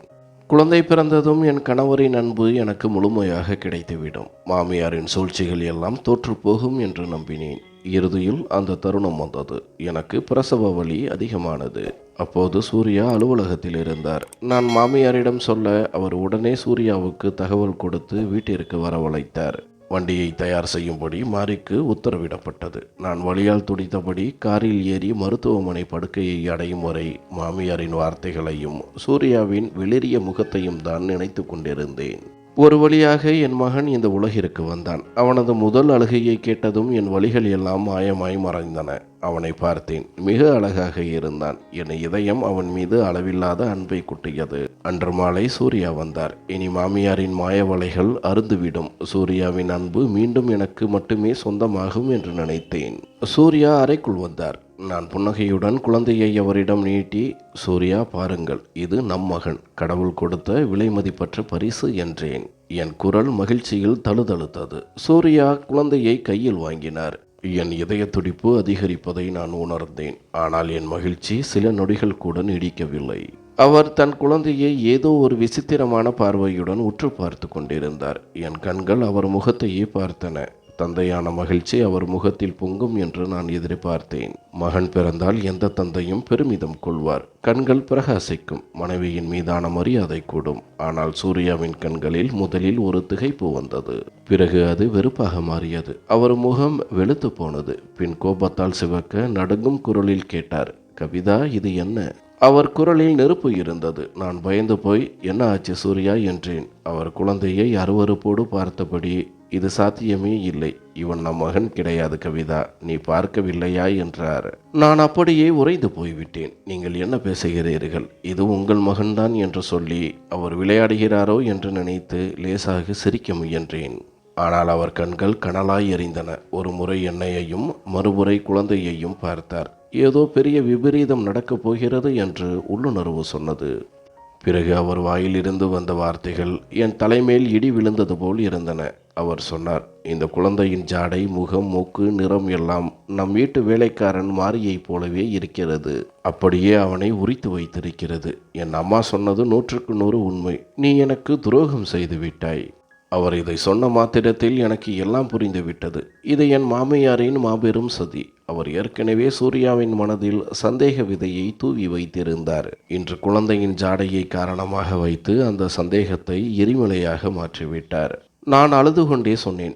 குழந்தை பிறந்ததும் என் கணவரின் அன்பு எனக்கு முழுமையாக கிடைத்துவிடும். மாமியாரின் சூழ்ச்சிகள் எல்லாம் தோற்றுப்போகும் என்று நம்பினேன். இறுதியில் அந்த தருணம் வந்தது. எனக்கு பிரசவ வலி அதிகமானது. அப்போது சூர்யா அலுவலகத்தில் இருந்தார். நான் மாமியாரிடம் சொல்ல அவர் உடனே சூர்யாவுக்கு தகவல் கொடுத்து வீட்டிற்கு வரவழைத்தார். வண்டியை தயார் செய்யும்படி மாரிக்கு உத்தரவிடப்பட்டது. நான் வலியால் துடித்தபடி காரில் ஏறி மருத்துவமனை படுக்கையை அடையும் வரை மாமியாரின் வார்த்தைகளையும் சூர்யாவின் வெளிரிய முகத்தையும் தான் நினைத்து கொண்டிருந்தேன். ஒரு வழியாக என் மகன் இந்த உலகிற்கு வந்தான். அவனது முதல் அழுகையை கேட்டதும் என் வலிகள் எல்லாம் மாயமாய் மறைந்தன. அவனை பார்த்தேன். மிக அழகாக இருந்தான். என் இதயம் அவன் மீது அளவில்லாத அன்பை குட்டியது. அன்று மாலை சூர்யா வந்தார். இனி மாமியாரின் மாய வலைகள் அறுந்துவிடும். சூர்யாவின் அன்பு மீண்டும் எனக்கு மட்டுமே சொந்தமாகும் என்று நினைத்தேன். சூர்யா அறைக்குள் வந்தார். நான் புன்னகையுடன் குழந்தையை அவரிடம் நீட்டி, சூர்யா பாருங்கள், இது நம் மகன், கடவுள் கொடுத்த விலை மதிப்பற்ற பரிசு என்றேன். என் குரல் மகிழ்ச்சியில் தழுதழுத்தது. சூர்யா குழந்தையை கையில் வாங்கினார். என் இதய துடிப்பு அதிகரிப்பதை நான் உணர்ந்தேன். ஆனால் என் மகிழ்ச்சி சில நொடிகள் கூட நீடிக்கவில்லை. அவர் தன் குழந்தையை ஏதோ ஒரு விசித்திரமான பார்வையுடன் உற்று பார்த்து கொண்டிருந்தார். என் கண்கள் அவர் முகத்தையே பார்த்தன. தந்தையான மகிழ்ச்சி அவர் முகத்தில் பொங்கும் என்று நான் எதிர்பார்த்தேன். மகன் பிறந்தால் எந்த தந்தையும் பெருமிதம் கொள்வார். கண்கள் பிரகாசிக்கும். மனைவியின் மீதான மரியாதை கூடும். ஆனால் சூர்யாவின் கண்களில் முதலில் ஒரு திகைப்பு வந்தது. பிறகு அது வெறுப்பாக மாறியது. அவர் முகம் வெளுத்து போனது. பின் கோபத்தால் சிவக்க நடுங்கும் குரலில் கேட்டார், கவிதா, இது என்ன? அவர் குரலில் நெருப்பு இருந்தது. நான் பயந்து போய், என்ன ஆச்சு சூர்யா என்றேன். அவர் குழந்தையை அருவருப்போடு பார்த்தபடி, இது சாத்தியமே இல்லை, இவன் நம் மகன் கிடையாது கவிதா, நீ பார்க்கவில்லையா என்றார். நான் அப்படியே உறைந்து போய்விட்டேன். நீங்கள் என்ன பேசுகிறீர்கள்? இது உங்கள் மகன்தான் என்று சொல்லி அவர் விளையாடுகிறாரோ என்று நினைத்து லேசாக சிரிக்க முயன்றேன். ஆனால் அவர் கண்கள் கனலாய் எரிந்தன. ஒரு முறை என்னையையும் மறுமுறை குழந்தையையும் பார்த்தார். ஏதோ பெரிய விபரீதம் நடக்கப் போகிறது என்று உள்ளுணர்வு சொன்னது. பிறகு அவர் வாயிலிருந்து வந்த வார்த்தைகள் என் தலைமேல் இடி விழுந்தது போல் இருந்தன. அவர் சொன்னார், இந்த குழந்தையின் ஜாடை, முகம், மூக்கு, நிறம் எல்லாம் நம் வீட்டு வேலைக்காரன் மாரியைப் போலவே இருக்கிறது. அப்படியே அவனை உரித்து வைத்திருக்கிறது. என் அம்மா சொன்னது 100க்கு 100 உண்மை. நீ எனக்கு துரோகம் செய்து விட்டாய். அவர் இதை சொன்ன மாத்திரத்தில் எனக்கு எல்லாம் புரிந்துவிட்டது. இது என் மாமியாரின் மாபெரும் சதி. அவர் ஏற்கனவே சூர்யாவின் மனதில் சந்தேக விதையை தூவி வைத்திருந்தார். இன்று குழந்தையின் ஜாடையை காரணமாக வைத்து அந்த சந்தேகத்தை எரிமலையாக மாற்றிவிட்டார். நான் அழுது கொண்டே சொன்னேன்,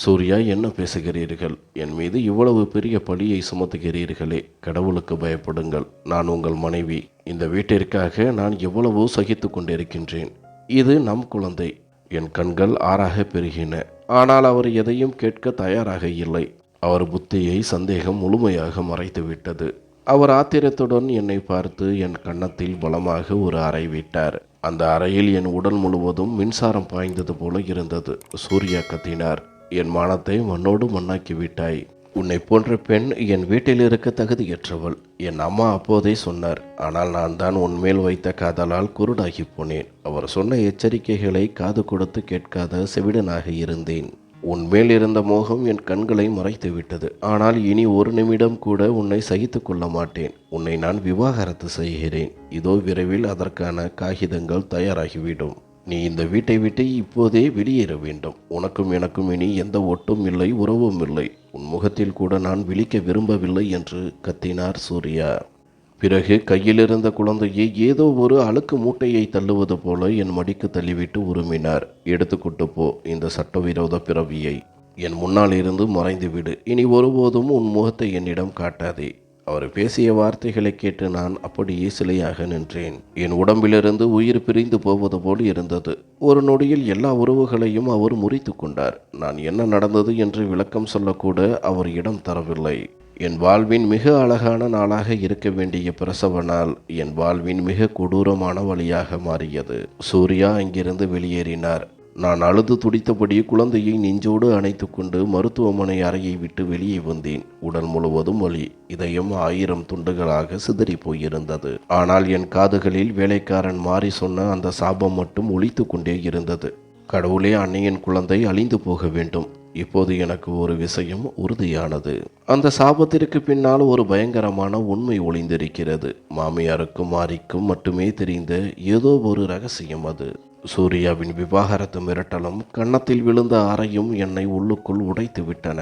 சூர்யா, என்ன பேசுகிறீர்கள்? என் மீது இவ்வளவு பெரிய பழியை சுமத்துகிறீர்களே, கடவுளுக்கு பயப்படுங்கள். நான் உங்கள் மனைவி. இந்த வீட்டிற்காக நான் எவ்வளவோ சகித்து கொண்டிருக்கின்றேன். இது நம் குழந்தை. என் கண்கள் ஆறாக பெருகின. ஆனால் அவர் எதையும் கேட்க தயாராக இல்லை. அவர் புத்தியை சந்தேகம் முழுமையாக மறைத்துவிட்டது. அவர் ஆத்திரத்துடன் என்னை பார்த்து என் கன்னத்தில் பலமாக ஒரு அறை விட்டார். அந்த அறையில் என் உடல் முழுவதும் மின்சாரம் பாய்ந்தது போல இருந்தது. சூர்யா கத்தினார், என் மானத்தை மண்ணோடு மண்ணாக்கி விட்டாய். உன்னை போன்ற பெண் என் வீட்டில் இருக்க தகுதியற்றவள். என் அம்மா அப்போதே சொன்னார். ஆனால் நான் தான் உன்மேல் வைத்த காதலால் குருடாகி போனேன். அவர் சொன்ன எச்சரிக்கைகளை காது கொடுத்து கேட்காத செவிடனாக இருந்தேன். உன்மேல் இருந்த மோகம் என் கண்களை மறைத்து விட்டது. ஆனால் இனி ஒரு நிமிடம் கூட உன்னை சகித்து கொள்ள மாட்டேன். உன்னை நான் விவாகரத்து செய்கிறேன். இதோ விரைவில் அதற்கான காகிதங்கள் தயாராகிவிடும். நீ இந்த வீட்டை விட்டு இப்போதே வெளியேற வேண்டும். உனக்கும் எனக்கும் இனி எந்த ஒட்டும் இல்லை, உறவும் இல்லை. உன் முகத்தில் கூட நான் விழிக்க விரும்பவில்லை என்று கத்தினார் சூர்யா. பிறகு கையிலிருந்த குழந்தையை ஏதோ ஒரு அழுக்கு மூட்டையை தள்ளுவது போல என் மடிக்கு தள்ளிவிட்டு உருமினார். எடுத்துக்கொண்டு போ இந்த சட்டவிரோத பிறவியை. என் முன்னால் இருந்து மறைந்து விடு. இனி ஒருபோதும் உன் முகத்தை என்னிடம் காட்டாதே. அவர் பேசிய வார்த்தைகளை கேட்டு நான் அப்படியே சிலையாக நின்றேன். என் உடம்பிலிருந்து உயிர் பிரிந்து போவது போல் இருந்தது. ஒரு நொடியில் எல்லா உறவுகளையும் அவர் முறித்து கொண்டார். நான் என்ன நடந்தது என்று விளக்கம் சொல்லக்கூட அவர் இடம் தரவில்லை. என் வாழ்வின் மிக அழகான நாளாக இருக்க வேண்டிய பிரசவ நாள் என் வாழ்வின் மிக கொடூரமான வழியாக மாறியது. சூர்யா அங்கிருந்து வெளியேறினார். நான் அழுது துடித்தபடி குழந்தையை நெஞ்சோடு அணைத்து கொண்டு மருத்துவமனை அறையை விட்டு வெளியே வந்தேன். உடல் முழுவதும் வலி, இதயம் 1000 துண்டுகளாக சிதறி போயிருந்தது. ஆனால் என் காதுகளில் வேலைக்காரன் மாறி சொன்ன அந்த சாபம் மட்டும் ஒலித்து கொண்டே இருந்தது. கடவுளே, அன்னையின் குழந்தை அழிந்து போக வேண்டும். இப்போது எனக்கு ஒரு விஷயம் உறுதியானது. அந்த சாபத்திற்கு பின்னால் ஒரு பயங்கரமான உண்மை ஒளிந்திருக்கிறது. மாமியாருக்கும் மாரிக்கும் மட்டுமே தெரிந்த ஏதோ ஒரு ரகசியம் அது. சூர்யாவின் விவாகரத்து மிரட்டலும் கன்னத்தில் விழுந்த அறையும் என்னை உள்ளுக்குள் உடைத்து விட்டன.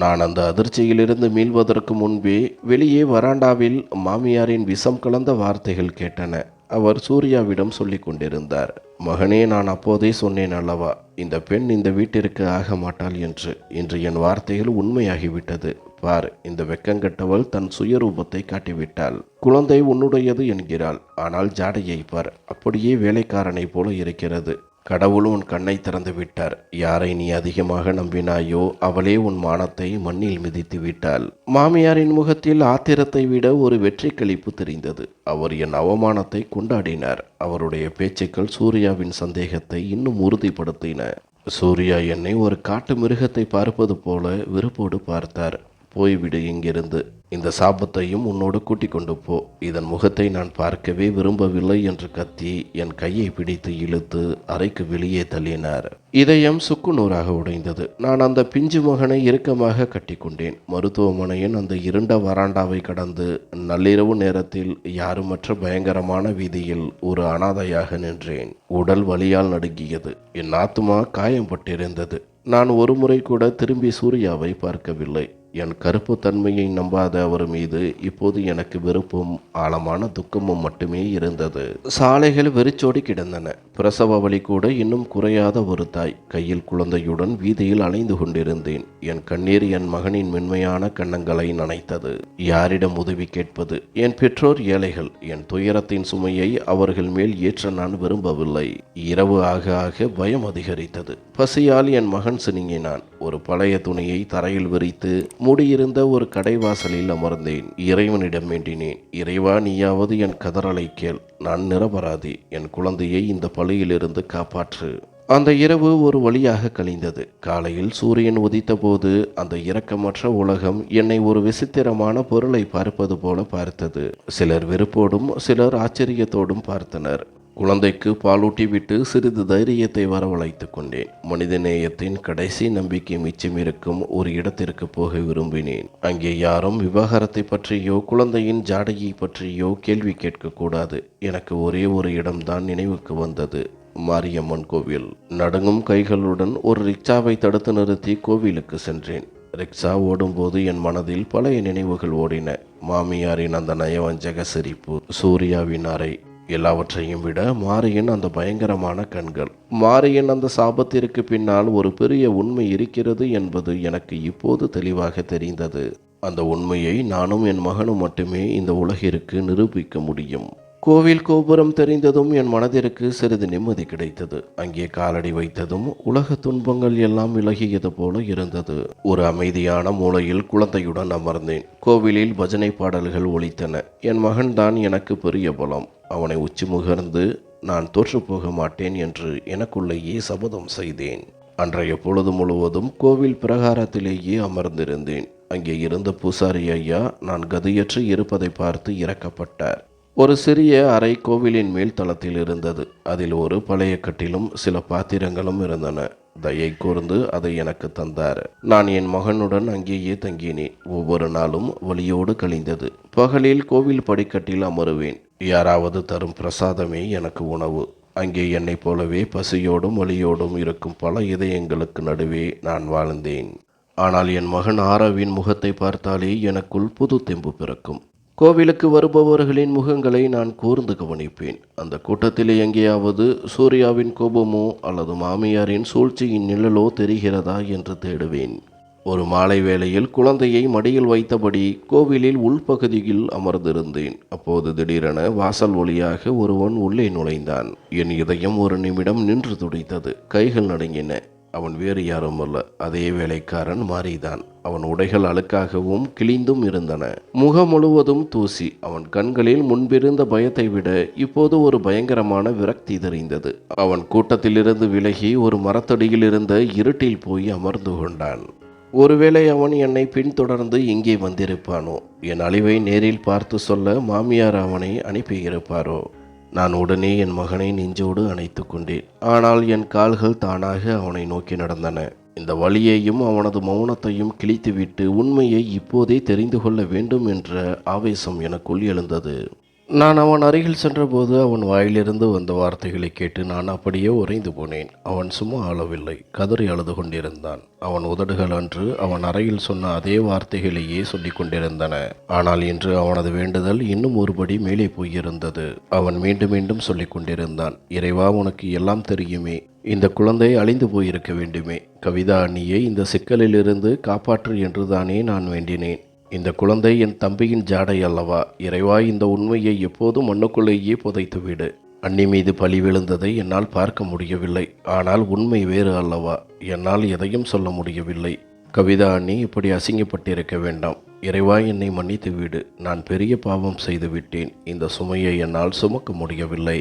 நான் அந்த அதிர்ச்சியிலிருந்து மீள்வதற்கு முன்பே வெளியே வராண்டாவில் மாமியாரின் விஷம் கலந்த வார்த்தைகள் கேட்டன. அவர் சூர்யாவிடம் சொல்லிக் கொண்டிருந்தார். மகனே, நான் அப்போதே சொன்னேன் அல்லவா, இந்த பெண் இந்த வீட்டிற்கு ஆக மாட்டாள் என்று. இன்று என் வார்த்தைகள் உண்மையாகிவிட்டது. பார், இந்த வெக்கங்கெட்டவள் தன் சுயரூபத்தை காட்டிவிட்டாள். குழந்தை உன்னுடையது என்கிறாள். ஆனால் ஜாடையை பார், அப்படியே வேலைக்காரனை போல இருக்கிறது. கடவுள் உன் கண்ணை திறந்து விட்டார். யாரை நீ அதிகமாக நம்பினாயோ அவளே உன் மானத்தை மண்ணில் மிதித்து விட்டாள். மாமியாரின் முகத்தில் ஆத்திரத்தை விட ஒரு வெற்றி களிப்பு தெரிந்தது. அவர் என் அவமானத்தை கொண்டாடினார். அவருடைய பேச்சுக்கள் சூர்யாவின் சந்தேகத்தை இன்னும் உறுதிப்படுத்தின. சூர்யா என்னை ஒரு காட்டு மிருகத்தை பார்ப்பது போல வெறுப்போடு பார்த்தார். போய்விடு இங்கிருந்து. இந்த சாபத்தையும் உன்னோடு கூட்டிக் கொண்டு போ. இதன் முகத்தை நான் பார்க்கவே விரும்பவில்லை என்று கத்தி என் கையை பிடித்து இழுத்து அறைக்கு வெளியே தள்ளினார். இதயம் சுக்குநூறாக உடைந்தது. நான் அந்த பிஞ்சு மகனை இறுக்கமாக கட்டிக்கொண்டேன். மருத்துவமனையின் அந்த இருண்ட வராண்டாவை கடந்து நள்ளிரவு நேரத்தில் யாருமற்ற பயங்கரமான வீதியில் ஒரு அனாதையாக நின்றேன். உடல் வலியால் நடுங்கியது. என் ஆத்துமா காயம்பட்டிருந்தது. நான் ஒரு முறை கூட திரும்பி சூர்யாவை பார்க்கவில்லை. என் கருப்பு தன்மையை நம்பாத அவர் மீது இப்போது எனக்கு வெறுப்பும் ஆழமான துக்கமும் மட்டுமே இருந்தது. சாலைகள் வெறிச்சோடி கிடந்தன. பிரசவ வலி கூட இன்னும் குறையாத ஒரு தாய் கையில் குழந்தையுடன் வீதியில் அலைந்து கொண்டிருந்தேன். என் கண்ணீர் என் மகனின் மென்மையான கன்னங்களை நனைத்தது. யாரிடம் உதவி கேட்பது? என் பெற்றோர் ஏழைகள். என் துயரத்தின் சுமையை அவர்கள் மேல் ஏற்ற நான் விரும்பவில்லை. இரவு ஆக ஆக பயம் அதிகரித்தது. பசியால் என் மகன் சினுங்கினான். ஒரு பழைய துணியை தரையில் விரித்து மூடியிருந்த ஒரு கடைவாசலில் அமர்ந்தேன். இறைவனிடம் வேண்டினேன். இறைவா, நீயாவது என் கதறலை கேள். நான் நிரபராதி. என் குழந்தையை இந்த பழியிலிருந்து காப்பாற்று. அந்த இரவு ஒரு வழியாக கழிந்தது. காலையில் சூரியன் உதித்த போது அந்த இரக்கமற்ற உலகம் என்னை ஒரு விசித்திரமான பொருளை பார்ப்பது போல பார்த்தது. சிலர் வெறுப்போடும் சிலர் ஆச்சரியத்தோடும் பார்த்தனர். குழந்தைக்கு பாலூட்டி விட்டு சிறிது தைரியத்தை வரவழைத்து கொண்டேன். மனிதநேயத்தின் கடைசி நம்பிக்கை மிச்சமிருக்கும் ஒரு இடத்திற்கு போக விரும்பினேன். அங்கே யாரும் விவாகரத்தை பற்றியோ குழந்தையின் ஜாடையை பற்றியோ கேள்வி கேட்கக்கூடாது. எனக்கு ஒரே ஒரு இடம்தான் நினைவுக்கு வந்தது. மாரியம்மன் கோவில். நடுங்கும் கைகளுடன் ஒரு ரிக்ஷாவை தடுத்து நிறுத்தி கோவிலுக்கு சென்றேன். ரிக்ஷா ஓடும்போது என் மனதில் பழைய நினைவுகள் ஓடின. மாமியாரின் அந்த நயவஞ்சக சிரிப்பு, சூர்யாவின் அறை, எல்லாவற்றையும் விட மாரியின் அந்த பயங்கரமான கண்கள். மாரியின் அந்த சாபத்திற்கு பின்னால் ஒரு பெரிய உண்மை இருக்கிறது என்பது எனக்கு இப்போது தெளிவாக தெரிந்தது. அந்த உண்மையை நானும் என் மகனும் மட்டுமே இந்த உலகிற்கு நிரூபிக்க முடியும். கோவில் கோபுரம் தெரிந்ததும் என் மனதிற்கு சிறிது நிம்மதி கிடைத்தது. அங்கே காலடி வைத்ததும் உலக துன்பங்கள் எல்லாம் விலகியது போல இருந்தது. ஒரு அமைதியான மூலையில் குழந்தையுடன் அமர்ந்தேன். கோவிலில் பஜனை பாடல்கள் ஒலித்தன. என் மகன்தான் எனக்கு பெரிய பலம். அவனை உச்சி முகர்ந்து நான் தோற்று போக மாட்டேன் என்று எனக்குள்ளேயே சபதம் செய்தேன். அன்றைய பொழுது முழுவதும் கோவில் பிரகாரத்திலேயே அமர்ந்திருந்தேன். அங்கே இருந்த பூசாரி ஐயா நான் கதியற்று இருப்பதை பார்த்து இறக்கப்பட்டார். ஒரு சிறிய அறை கோவிலின் மேல் தளத்தில் இருந்தது. அதில் ஒரு பழைய கட்டிலும் சில பாத்திரங்களும் இருந்தன. தயை கூர்ந்து அதை எனக்கு தந்தார். நான் என் மகனுடன் அங்கேயே தங்கினேன். ஒவ்வொரு நாளும் வலியோடு கழிந்தது. பகலில் கோவில் படிக்கட்டில் அமருவேன். யாராவது தரும் பிரசாதமே எனக்கு உணவு. அங்கே என்னைப் போலவே பசியோடும் வலியோடும் இருக்கும் பல இதயங்களுக்கு நடுவே நான் வாழ்ந்தேன். ஆனால் என் மகன் ஆரவின் முகத்தை பார்த்தாலே எனக்குள் புது தெம்பு பிறக்கும். கோவிலுக்கு வருபவர்களின் முகங்களை நான் கூர்ந்து கவனிப்பேன். அந்த கூட்டத்தில் எங்கேயாவது சூர்யாவின் கோபமோ அல்லது மாமியாரின் சூழ்ச்சியின் நிழலோ தெரிகிறதா என்று தேடுவேன். ஒரு மாலை வேளையில் குழந்தையை மடியில் வைத்தபடி கோவிலில் உள்பகுதியில் அமர்ந்திருந்தேன். அப்போது திடீரென வாசல் வழியாக ஒருவன் உள்ளே நுழைந்தான். என் இதயம் ஒரு நிமிடம் நின்று துடித்தது. கைகள் நடுங்கின. அவன் வேறு யாரும் அல்ல, அதே வேலைக்காரன் மாரிதான். அவன் உடைகள் அழுக்காகவும் கிழிந்தும் இருந்தன. முகம் முழுவதும் தூசி. அவன் கண்களில் முன்பிருந்த பயத்தை விட இப்போது ஒரு பயங்கரமான விரக்தி தெரிந்தது. அவன் கூட்டத்திலிருந்து விலகி ஒரு மரத்தடியில் இருந்த இருட்டில் போய் அமர்ந்து கொண்டான். ஒருவேளை அவன் என்னை பின்தொடர்ந்து இங்கே வந்திருப்பானோ? என் அழிவை நேரில் பார்த்து சொல்ல மாமியார் அவனை அனுப்பியிருப்பாரோ? நான் உடனே என் மகனை நெஞ்சோடு அணைத்து கொண்டேன். ஆனால் என் கால்கள் தானாக அவனை நோக்கி நடந்தன. இந்த வலியையும் அவனது மௌனத்தையும் கிழித்துவிட்டு உண்மையை இப்போதே தெரிந்து கொள்ள வேண்டும் என்ற ஆவேசம் எனக்குள் எழுந்தது. நான் அவன் அருகில் சென்றபோது அவன் வாயிலிருந்து வந்த வார்த்தைகளை கேட்டு நான் அப்படியே உறைந்து போனேன். அவன் சும்மா அழவில்லை, கதறி அழுது கொண்டிருந்தான். அவன் உதடுகள் அன்று அவன் அறையில் சொன்ன அதே வார்த்தைகளையே சொல்லிக் கொண்டிருந்தன. ஆனால் இன்று அவனது வேண்டுதல் இன்னும் ஒருபடி மேலே போயிருந்தது. அவன் மீண்டும் மீண்டும் சொல்லிக் கொண்டிருந்தான், இறைவா, உனக்கு எல்லாம் தெரியுமே, இந்த குழந்தை அழிந்து போயிருக்க வேண்டுமே. கவிதா அண்ணியை இந்த சிக்கலிலிருந்து காப்பாற்று என்றுதானே நான் வேண்டினேன். இந்த குழந்தை என் தம்பியின் ஜாடை அல்லவா? இறைவா, இந்த உண்மையை எப்போதும் மண்ணுக்குள்ளேயே புதைத்துவிடு. அண்ணி மீது பழி விழுந்ததை என்னால் பார்க்க முடியவில்லை. ஆனால் உண்மை வேறு அல்லவா? என்னால் எதையும் சொல்ல முடியவில்லை. கவிதா அண்ணி இப்படி அசிங்கப்பட்டிருக்க வேண்டாம். இறைவா, என்னை மன்னித்து விடு. நான் பெரிய பாவம் செய்து விட்டேன். இந்த சுமையை என்னால் சுமக்க முடியவில்லை.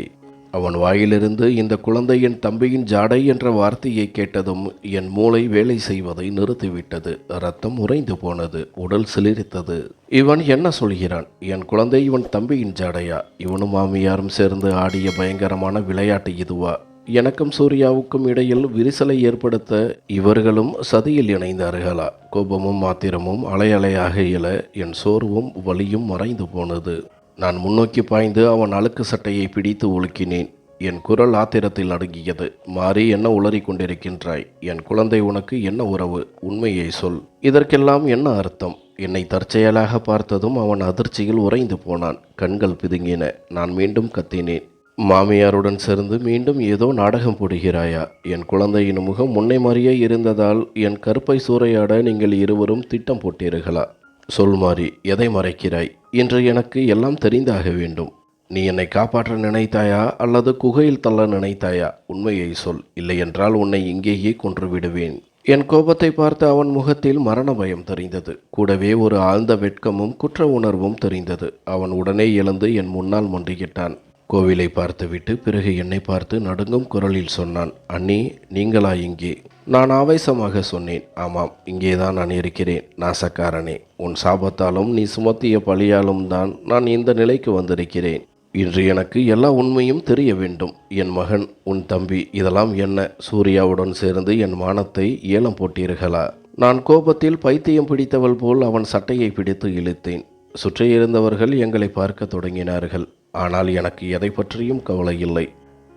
அவன் வாயிலிருந்து இந்த குழந்தை என் தம்பியின் ஜாடை என்ற வார்த்தையை கேட்டதும் என் மூளை வேலை செய்வதை நிறுத்திவிட்டது. இரத்தம் உறைந்து போனது. உடல் சிலிர்த்தது. இவன் என்ன சொல்கிறான்? என் குழந்தை இவன் தம்பியின் ஜாடையா? இவனும் மாமியாரும் சேர்ந்து ஆடிய பயங்கரமான விளையாட்டு இதுவா? எனக்கும் சூர்யாவுக்கும் இடையில் விரிசலை ஏற்படுத்த இவர்களும் சதியில் இணைந்தார்களா? கோபமும் மாத்திரமும் அலையலையாக இயல என் சோர்வும் வலியும் மறைந்து போனது. நான் முன்னோக்கி பாய்ந்து அவன் அழுக்கு சட்டையை பிடித்து உலுக்கினேன். என் குரல் ஆத்திரத்தில் அடங்கியது. மாறி, என்ன உளறி கொண்டிருக்கின்றாய்? என் குழந்தை உனக்கு என்ன உறவு? உண்மையை சொல். இதற்கெல்லாம் என்ன அர்த்தம்? என்னை தற்செயலாக பார்த்ததும் அவன் அதிர்ச்சியில் உறைந்து போனான். கண்கள் பிதுங்கின. நான் மீண்டும் கத்தினேன். மாமியாருடன் சேர்ந்து மீண்டும் ஏதோ நாடகம் போடுகிறாயா? என் குழந்தையின் முகம் முன்னை மாதிரியே இருந்ததால் என் கருப்பை சூறையாட நீங்கள் இருவரும் திட்டம் போட்டீர்களா? சொல் மாறி, எதை மறைக்கிறாய்? இன்று எனக்கு எல்லாம் தெரிந்தாக வேண்டும். நீ என்னை காப்பாற்ற நினைத்தாயா அல்லது குகையில் தள்ள நினைத்தாயா? உண்மையை சொல். இல்லையென்றால் உன்னை இங்கேயே கொன்று விடுவேன். என் கோபத்தை பார்த்து அவன் முகத்தில் மரண பயம் தெரிந்தது. கூடவே ஒரு ஆழ்ந்த வெட்கமும் குற்ற உணர்வும் தெரிந்தது. அவன் உடனே எழுந்து என் முன்னால் மண்டியிட்டான். கோவிலை பார்த்துவிட்டு பிறகு என்னை பார்த்து நடுங்கும் குரலில் சொன்னான், அண்ணி, நீங்களா இங்கே? நான் ஆவேசமாக சொன்னேன், ஆமாம், இங்கேதான் நான் இருக்கிறேன். நாசக்காரனே, உன் சாபத்தாலும் நீ சுமத்திய பழியாலும் தான் நான் இந்த நிலைக்கு வந்திருக்கிறேன். இன்று எனக்கு எல்லா உண்மையும் தெரிய வேண்டும். என் மகன், உன் தம்பி, இதெல்லாம் என்ன? சூர்யாவுடன் சேர்ந்து என் மானத்தை ஏலம் போட்டீர்களா? நான் கோபத்தில் பைத்தியம் பிடித்தவள் போல் அவன் சட்டையை பிடித்து இழுத்தேன். சுற்றியிருந்தவர்கள் எங்களை பார்க்க தொடங்கினார்கள். ஆனால் எனக்கு எதை பற்றியும் கவலை இல்லை.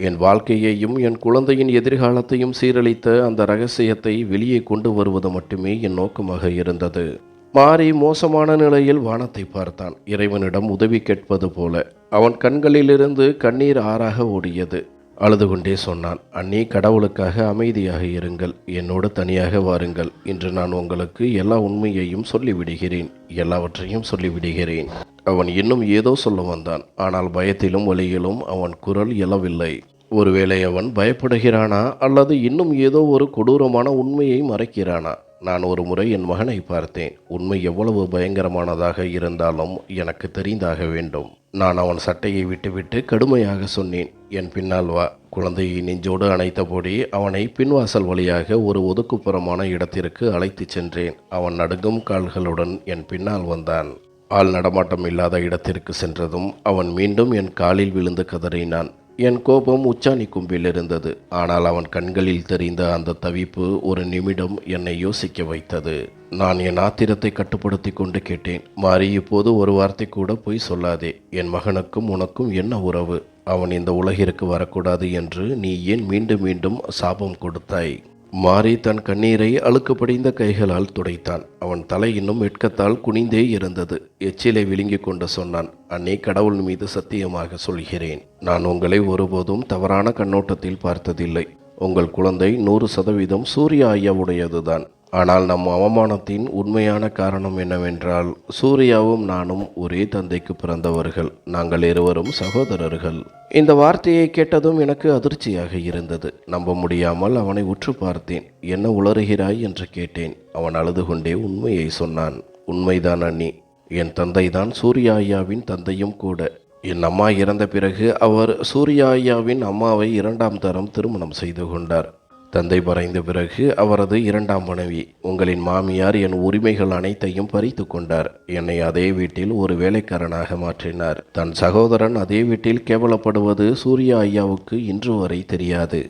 என் வாழ்க்கையையும் என் குழந்தையின் எதிர்காலத்தையும் சீரழித்த அந்த ரகசியத்தை வெளியே கொண்டு வருவது மட்டுமே என் நோக்கமாக இருந்தது. மாறி மோசமான நிலையில் வானத்தை பார்த்தான். இறைவனிடம் உதவி கேட்பது போல. அவன் கண்களிலிருந்து கண்ணீர் ஆறாக ஓடியது. அழுது கொண்டே சொன்னான், அண்ணி, கடவுளுக்காக அமைதியாக இருங்கள். என்னோடு தனியாக வாருங்கள். இன்று நான் உங்களுக்கு எல்லா உண்மையையும் சொல்லிவிடுகிறேன். எல்லாவற்றையும் சொல்லிவிடுகிறேன். அவன் இன்னும் ஏதோ சொல்ல வந்தான். ஆனால் பயத்திலும் வலியிலும் அவன் குரல் எழவில்லை. ஒருவேளை அவன் பயப்படுகிறானா அல்லது இன்னும் ஏதோ ஒரு கொடூரமான உண்மையை மறைக்கிறானா? நான் ஒரு முறை என் மகனை பார்த்தேன். உண்மை எவ்வளவு பயங்கரமானதாக இருந்தாலும் எனக்கு தெரிந்தாக வேண்டும். நான் அவன் சட்டையை விட்டுவிட்டு கடுமையாக சொன்னேன், என் பின்னால் வா. குழந்தையை நெஞ்சோடு அணைத்தபடி அவனை பின்வாசல் வழியாக ஒரு ஒதுக்குப்புறமான இடத்திற்கு அழைத்துச் சென்றேன். அவன் நடுங்கும் கால்களுடன் என் பின்னால் வந்தான். ஆள் நடமாட்டம் இல்லாத இடத்திற்கு சென்றதும் அவன் மீண்டும் என் காலில் விழுந்து கதறினான். என் கோபம் உச்சாணி கும்பில் இருந்தது. ஆனால் அவன் கண்களில் தெரிந்த அந்த தவிப்பு ஒரு நிமிடம் என்னை யோசிக்க வைத்தது. நான் என் ஆத்திரத்தை கட்டுப்படுத்தி கொண்டு கேட்டேன், மாறி, இப்போது ஒரு வார்த்தை கூட பொய் சொல்லாதே. என் மகனுக்கும் உனக்கும் என்ன உறவு? அவன் இந்த உலகிற்கு வரக்கூடாது என்று நீ ஏன் மீண்டும் மீண்டும் சாபம் கொடுத்தாய்? மாறி தன் கண்ணீரை அழுக்கு படிந்த கைகளால் துடைத்தான். அவன் தலை இன்னும் வெட்கத்தால் குனிந்தே இருந்தது. எச்சிலை விழுங்கி கொண்டு சொன்னான், அன்னை, கடவுள் மீது சத்தியமாக சொல்கிறேன், நான் உங்களை ஒருபோதும் தவறான கண்ணோட்டத்தில் பார்த்ததில்லை. உங்கள் குழந்தை 100% சூர்யா ஐயாவுடையதுதான். ஆனால் நம் அவமானத்தின் உண்மையான காரணம் என்னவென்றால், சூர்யாவும் நானும் ஒரே தந்தைக்கு பிறந்தவர்கள். நாங்கள் இருவரும் சகோதரர்கள். இந்த வார்த்தையை கேட்டதும் எனக்கு அதிர்ச்சியாக இருந்தது. நம்ப முடியாமல் அவனை உற்று பார்த்தேன். என்ன உளறுகிறாய் என்று கேட்டேன். அவன் அழுது கொண்டே உண்மையை சொன்னான். உண்மைதான் அண்ணி. என் தந்தைதான் சூர்யா ஐயாவின் தந்தையும் கூட. என் அம்மா இறந்த பிறகு அவர் சூர்யா ஐயாவின் அம்மாவை 2ஆம் தரம் திருமணம் செய்து கொண்டார். தந்தை மறைந்த பிறகு அவரது 2ஆம் மனைவி, உங்களின் மாமியார், என் உரிமைகள் அனைத்தையும் பறித்து கொண்டார். என்னை அதே வீட்டில் ஒரு வேலைக்காரனாக மாற்றினார். தன் சகோதரன் அதே வீட்டில் கேவலப்படுவது சூர்யா ஐயாவுக்கு இன்று வரை தெரியாது.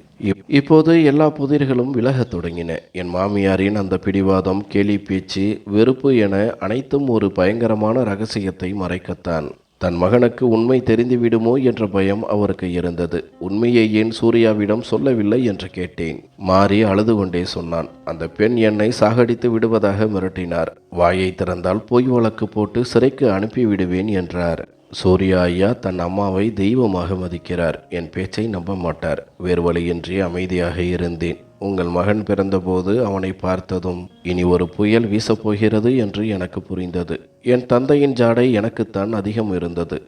இப்போது எல்லா புதிர்களும் விலகத் தொடங்கின. என் மாமியாரின் அந்த பிடிவாதம், கேலி பேச்சு, வெறுப்பு என அனைத்தும் ஒரு பயங்கரமான ரகசியத்தை மறைக்கத்தான். தன் மகனுக்கு உண்மை தெரிந்துவிடுமோ என்ற பயம் அவருக்கு இருந்தது. உண்மையை ஏன் சூர்யாவிடம் சொல்லவில்லை என்று கேட்டேன். மாறி அழுது கொண்டே சொன்னான். அந்த பெண் என்னை சாகடித்து விடுவதாக மிரட்டினார். வாயை திறந்தால் பொய் வழக்கு போட்டு சிறைக்கு அனுப்பிவிடுவேன் என்றார். சூர்யா ஐயா தன் அம்மாவை தெய்வமாக மதிக்கிறார். என் பேச்சை நம்ப மாட்டார். வேறு வழியின்றி அமைதியாக இருந்தேன். உங்கள் மகன் பிறந்தபோது அவனை பார்த்ததும் இனி ஒரு புயல் வீசப்போகிறது என்று எனக்கு புரிந்தது. என் தந்தையின் ஜாடை எனக்குத்தான் அதிகம் இருந்தது.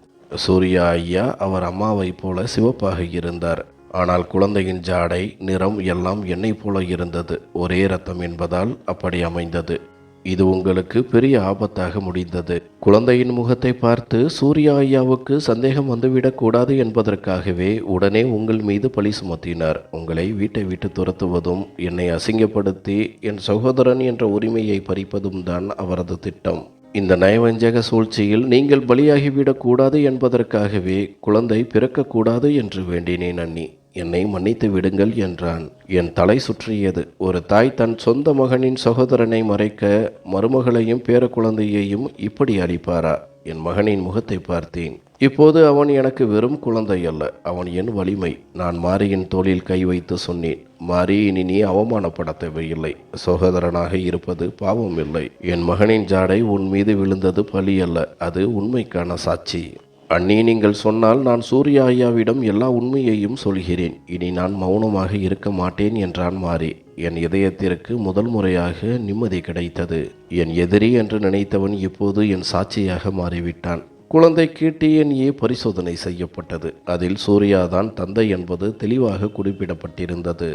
சூர்யா ஐயா அவர் அம்மாவைப் போல சிவப்பாக இருந்தார். ஆனால் குழந்தையின் ஜாடை, நிறம் எல்லாம் என்னைப் போல இருந்தது. ஒரே ரத்தம் என்பதால் அப்படி அமைந்தது. இது உங்களுக்கு பெரிய ஆபத்தாக முடிந்தது. குழந்தையின் முகத்தை பார்த்து சூர்யா ஐயாவுக்கு சந்தேகம் வந்துவிடக் கூடாது என்பதற்காகவே உடனே உங்கள் மீது பழி சுமத்தினார். உங்களை வீட்டை விட்டு துரத்துவதும், என்னை அசிங்கப்படுத்தி என் சகோதரன் என்ற உரிமையை பறிப்பதும் தான் அவரது திட்டம். இந்த நயவஞ்சக சூழ்ச்சியில் நீங்கள் பலியாகிவிடக் கூடாது என்பதற்காகவே குழந்தை பிறக்கக்கூடாது என்று வேண்டினேன் அண்ணி. என்னை மன்னித்து விடுங்கள் என்றான். என் தலை சுற்றியது. ஒரு தாய் தன் சொந்த மகனின் சகோதரனை மறைக்க மருமகளையும் பேர குழந்தையையும் இப்படி அடிப்பாரா? என் மகனின் முகத்தை பார்த்தேன். இப்போது அவன் எனக்கு வெறும் குழந்தை அல்ல, அவன் என் வலிமை. நான் மாரியின் தோளில் கை வைத்து சொன்னேன். மாரி, இனி நீ அவமானப்பட தேவையில்லை. சகோதரனாக இருப்பது பாவம் இல்லை. என் மகனின் ஜாடை உன் மீது விழுந்தது பழி அல்ல, அது உண்மைக்கான சாட்சி. அண்ணி, நீங்கள் சொன்னால் நான் சூர்யா ஐயாவிடம் எல்லா உண்மையையும் சொல்கிறேன். இனி நான் மௌனமாக இருக்க மாட்டேன் என்றான் மாரி. என் இதயத்திற்கு முதல் முறையாக நிம்மதி கிடைத்தது. என் எதிரி என்று நினைத்தவன் இப்போது என் சாட்சியாக மாறிவிட்டான். குழந்தைக்கு டிஎன்ஏ பரிசோதனை செய்யப்பட்டது. அதில் சூர்யாதான் தந்தை என்பது தெளிவாக குறிப்பிடப்பட்டிருந்தது.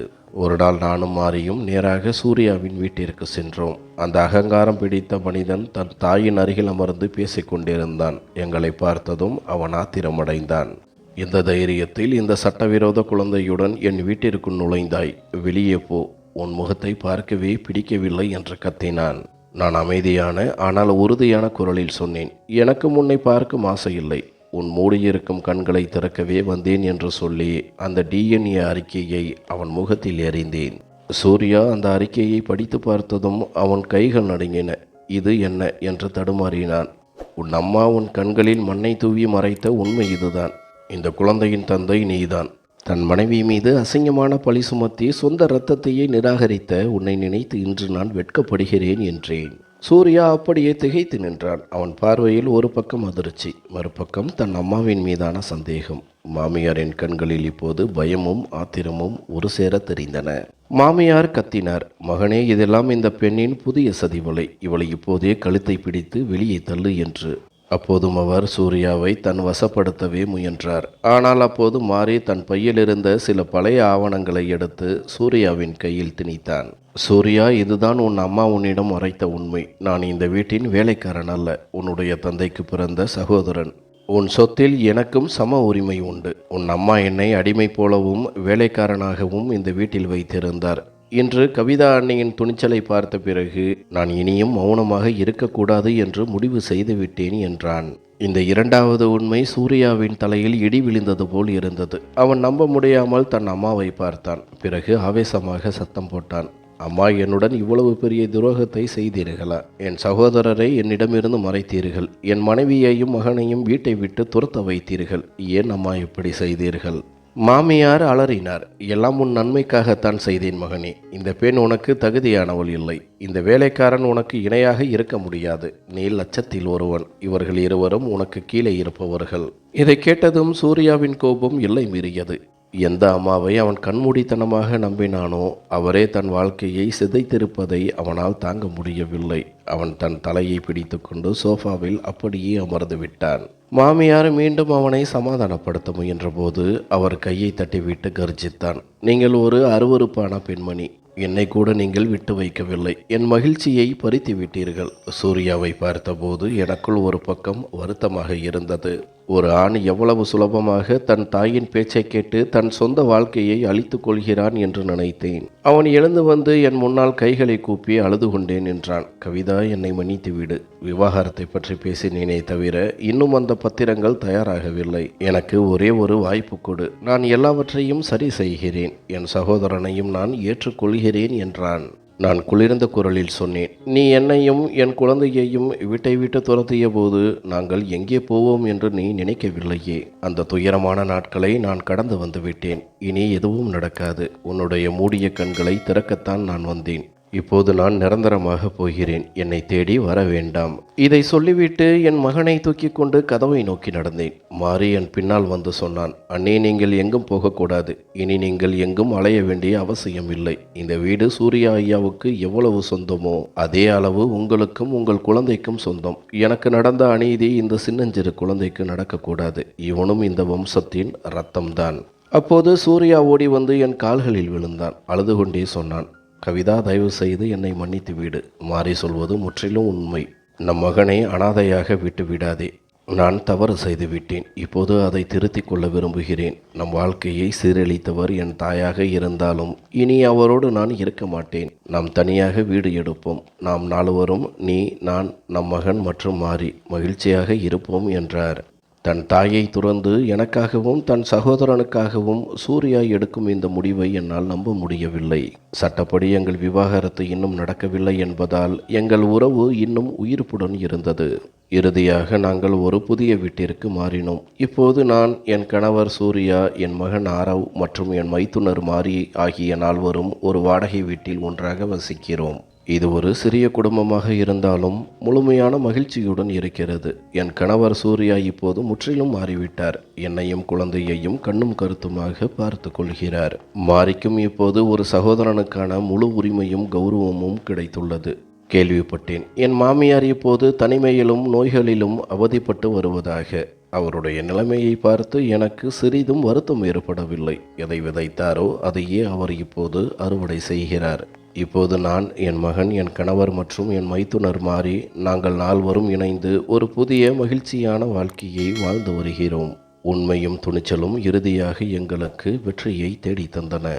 ஒரு நாள் நானும் மாரியும் நேராக சூர்யாவின் வீட்டிற்கு சென்றோம். அந்த அகங்காரம் பிடித்த மனிதன் தன் தாயின் அருகில் அமர்ந்து பேசிக்கொண்டிருந்தான். எங்களை பார்த்ததும் அவன் ஆத்திரமடைந்தான். இந்த தைரியத்தில் இந்த சட்டவிரோத குழந்தையுடன் என் வீட்டிற்குள் நுழைந்தாய், வெளியே போ, உன் முகத்தை பார்க்கவே பிடிக்கவில்லை என்று கத்தினான். நான் அமைதியான ஆனால் உறுதியான குரலில் சொன்னேன், எனக்கு உன்னை பார்க்கும் ஆசை இல்லை. உன் மூடியிருக்கும் கண்களை திறக்கவே வந்தேன் என்று சொல்லி அந்த டிஎன்ஏ அறிக்கையை அவன் முகத்தில் எறிந்தேன். சூர்யா அந்த அறிக்கையை படித்து பார்த்ததும் அவன் கைகள் நடுங்கின. இது என்ன என்று தடுமாறினான். உன் அம்மா உன் கண்களில் மண்ணை தூவி மறைத்த உண்மை இதுதான். இந்த குழந்தையின் தந்தை நீதான். தன் மனைவி மீது அசிங்கமான பழி சுமத்தி சொந்த இரத்தத்தையே நிராகரித்த உன்னை நினைத்து இன்று நான் வெட்கப்படுகிறேன் என்றேன். சூர்யா அப்படியே திகைத்து நின்றான். அவன் பார்வையில் ஒரு பக்கம் அதிர்ச்சி, மறுபக்கம் தன் அம்மாவின் மீதான சந்தேகம். மாமியாரின் கண்களில் இப்போது பயமும் ஆத்திரமும் ஒரு சேர தெரிந்தன. மாமியார் கத்தினார், மகனே, இதெல்லாம் இந்த பெண்ணின் புதிய சதிவலை. இவளை இப்போதே கழுத்தை பிடித்து வெளியே தள்ளு என்று. அப்போதும் அவர் சூர்யாவை தன் வசப்படுத்தவே முயன்றார். ஆனால் அப்போது மாறி தன் பையிலிருந்த சில பழைய ஆவணங்களை எடுத்து சூர்யாவின் கையில் திணித்தான். சூர்யா, இதுதான் உன் அம்மா உன்னிடம் மறைத்த உண்மை. நான் இந்த வீட்டின் வேலைக்காரன் அல்ல, உன்னுடைய தந்தைக்கு பிறந்த சகோதரன். உன் சொத்தில் எனக்கும் சம உரிமை உண்டு. உன் அம்மா என்னை அடிமை போலவும் வேலைக்காரனாகவும் இந்த வீட்டில் வைத்திருந்தார். இன்று கவிதா அன்னையின் துணிச்சலை பார்த்த பிறகு நான் இனியும் மௌனமாக இருக்கக்கூடாது என்று முடிவு செய்துவிட்டேன் என்றான். இந்த இரண்டாவது உண்மை சூர்யாவின் தலையில் இடி விழுந்தது போல் இருந்தது. அவன் நம்ப முடியாமல் தன் அம்மாவை பார்த்தான். பிறகு ஆவேசமாக சத்தம் போட்டான், அம்மா, என்னுடன் இவ்வளவு பெரிய துரோகத்தை செய்தீர்களா? என் சகோதரரை என்னிடமிருந்து மறைத்தீர்கள். என் மனைவியையும் மகனையும் வீட்டை விட்டு துரத்த வைத்தீர்கள். ஏன் அம்மா இப்படி செய்தீர்கள்? மாமியார் அலறினார். எல்லாம் உன் நன்மைக்காகத்தான் செய்தேன் மகனே. இந்த பெண் உனக்கு தகுதியானவள் இல்லை. இந்த வேலைக்காரன் உனக்கு இணையாக இருக்க முடியாது. நீ லட்சத்தில் ஒருவன். இவர்கள் இருவரும் உனக்கு கீழே இருப்பவர்கள். இதை கேட்டதும் சூர்யாவின் கோபம் எல்லை மீறியது. எந்த அம்மாவை அவன் கண்மூடித்தனமாக நம்பினானோ அவரே தன் வாழ்க்கையை சிதைத்திருப்பதை அவனால் தாங்க முடியவில்லை. அவன் தன் தலையை பிடித்துக்கொண்டு சோஃபாவில் அப்படியே அமர்ந்து விட்டான். மாமியார் மீண்டும் அவனை சமாதானப்படுத்த முயன்றபோது அவர் கையை தட்டிவிட்டு கர்ஜித்தான். நீங்கள் ஒரு அருவருப்பான பெண்மணி. என்னை கூட நீங்கள் விட்டு வைக்கவில்லை. என் மகிழ்ச்சியை பறித்து விட்டீர்கள். சூர்யாவை பார்த்தபோது எனக்குள் ஒரு பக்கம் வருத்தமாக இருந்தது. ஒரு ஆண் எவ்வளவு சுலபமாக தன் தாயின் பேச்சை கேட்டு தன் சொந்த வாழ்க்கையை அழித்து கொள்கிறான் என்று நினைத்தேன். அவன் எழுந்து வந்து என் முன்னால் கைகளை கூப்பி அழுது கொண்டேன் என்றான். கவிதா, என்னை மன்னித்து விடு. விவாகரத்தை பற்றி பேசினேனே தவிர இன்னும் அந்த பத்திரங்கள் தயாராகவில்லை. எனக்கு ஒரே ஒரு வாய்ப்பு கொடு. நான் எல்லாவற்றையும் சரி செய்கிறேன். என் சகோதரனையும் நான் ஏற்றுக்கொள்கிறேன் என்றான். நான் குளிர்ந்த குரலில் சொன்னேன், நீ என்னையும் என் குழந்தையையும் வீட்டை விட்டு துரத்திய போது நாங்கள் எங்கே போவோம் என்று நீ நினைக்கவில்லையே. அந்த துயரமான நாட்களை நான் கடந்து வந்து விட்டேன். இனி எதுவும் நடக்காது. உன்னுடைய மூடிய கண்களை திறக்கத்தான் நான் வந்தேன். இப்போது நான் நிரந்தரமாக போகிறேன். என்னை தேடி வர வேண்டாம். இதை சொல்லிவிட்டு என் மகனை தூக்கி கொண்டு கதவை நோக்கி நடந்தேன். மாறி என் பின்னால் வந்து சொன்னான், அண்ணே, நீங்கள் எங்கும் போகக்கூடாது. இனி நீங்கள் எங்கும் அலைய வேண்டிய அவசியம் இல்லை. இந்த வீடு சூர்யா ஐயாவுக்கு எவ்வளவு சொந்தமோ அதே அளவு உங்களுக்கும் உங்கள் குழந்தைக்கும் சொந்தம். எனக்கு நடந்த அநீதி இந்த சின்னஞ்சிறு குழந்தைக்கு நடக்கக்கூடாது. இவனும் இந்த வம்சத்தின் இரத்தம்தான். அப்போது சூர்யா ஓடி வந்து என் கால்களில் விழுந்தான். அழுது கொண்டே சொன்னான், கவிதா, தயவு செய்து என்னை மன்னித்து விடு. மாறி சொல்வது முற்றிலும் உண்மை. நம் மகனை அனாதையாக விட்டு விடாதே. நான் தவறு செய்து விட்டேன். இப்போது அதை திருத்திக் கொள்ள விரும்புகிறேன். நம் வாழ்க்கையை சீரழித்தவர் என் தாயாக இருந்தாலும் இனி அவரோடு நான் இருக்க மாட்டேன். நாம் தனியாக வீடு எடுப்போம். நாம் நால்வரும், நீ, நான், நம் மகன் மற்றும் மாறி மகிழ்ச்சியாக இருப்போம் என்றார். தன் தாயை துறந்து எனக்காகவும் தன் சகோதரனுக்காகவும் சூர்யா எடுக்கும் இந்த முடிவை என்னால் நம்ப முடியவில்லை. சட்டப்படி எங்கள் விவாகரத்து இன்னும் நடக்கவில்லை என்பதால் எங்கள் உறவு இன்னும் உயிர்ப்புடன் இருந்தது. இறுதியாக நாங்கள் ஒரு புதிய வீட்டிற்கு மாறினோம். இப்போது நான், என் கணவர் சூர்யா, என் மகன் ஆரவ் மற்றும் என் மைத்துனர் மாறி ஆகிய நால்வரும் ஒரு வாடகை வீட்டில் ஒன்றாக வசிக்கிறோம். இது ஒரு சிறிய குடும்பமாக இருந்தாலும் முழுமையான மகிழ்ச்சியுடன் இருக்கிறது. என் கணவர் சூர்யா இப்போது முற்றிலும் மாறிவிட்டார். என்னையும் குழந்தையையும் கண்ணும் கருத்துமாக பார்த்து கொள்கிறார். மாறிக்கும் இப்போது ஒரு சகோதரனுக்கான முழு உரிமையும் கௌரவமும் கிடைத்துள்ளது. கேள்விப்பட்டேன். என் மாமியார் இப்போது தனிமையிலும் நோய்களிலும் அவதிப்பட்டு வருவதாக. அவருடைய நிலைமையை பார்த்து எனக்கு சிறிதும் வருத்தம் ஏற்படவில்லை. எதை விதைத்தாரோ அதையே அவர் இப்போது அறுவடை செய்கிறார். இப்போது நான், என் மகன், என் கணவர் மற்றும் என் மைத்துனர் மாறி நாங்கள் நால்வரும் இணைந்து ஒரு புதிய மகிழ்ச்சியான வாழ்க்கையை வாழ்ந்து வருகிறோம். உண்மையும் துணிச்சலும் இறுதியாக எங்களுக்கு வெற்றியை தேடி தந்தன.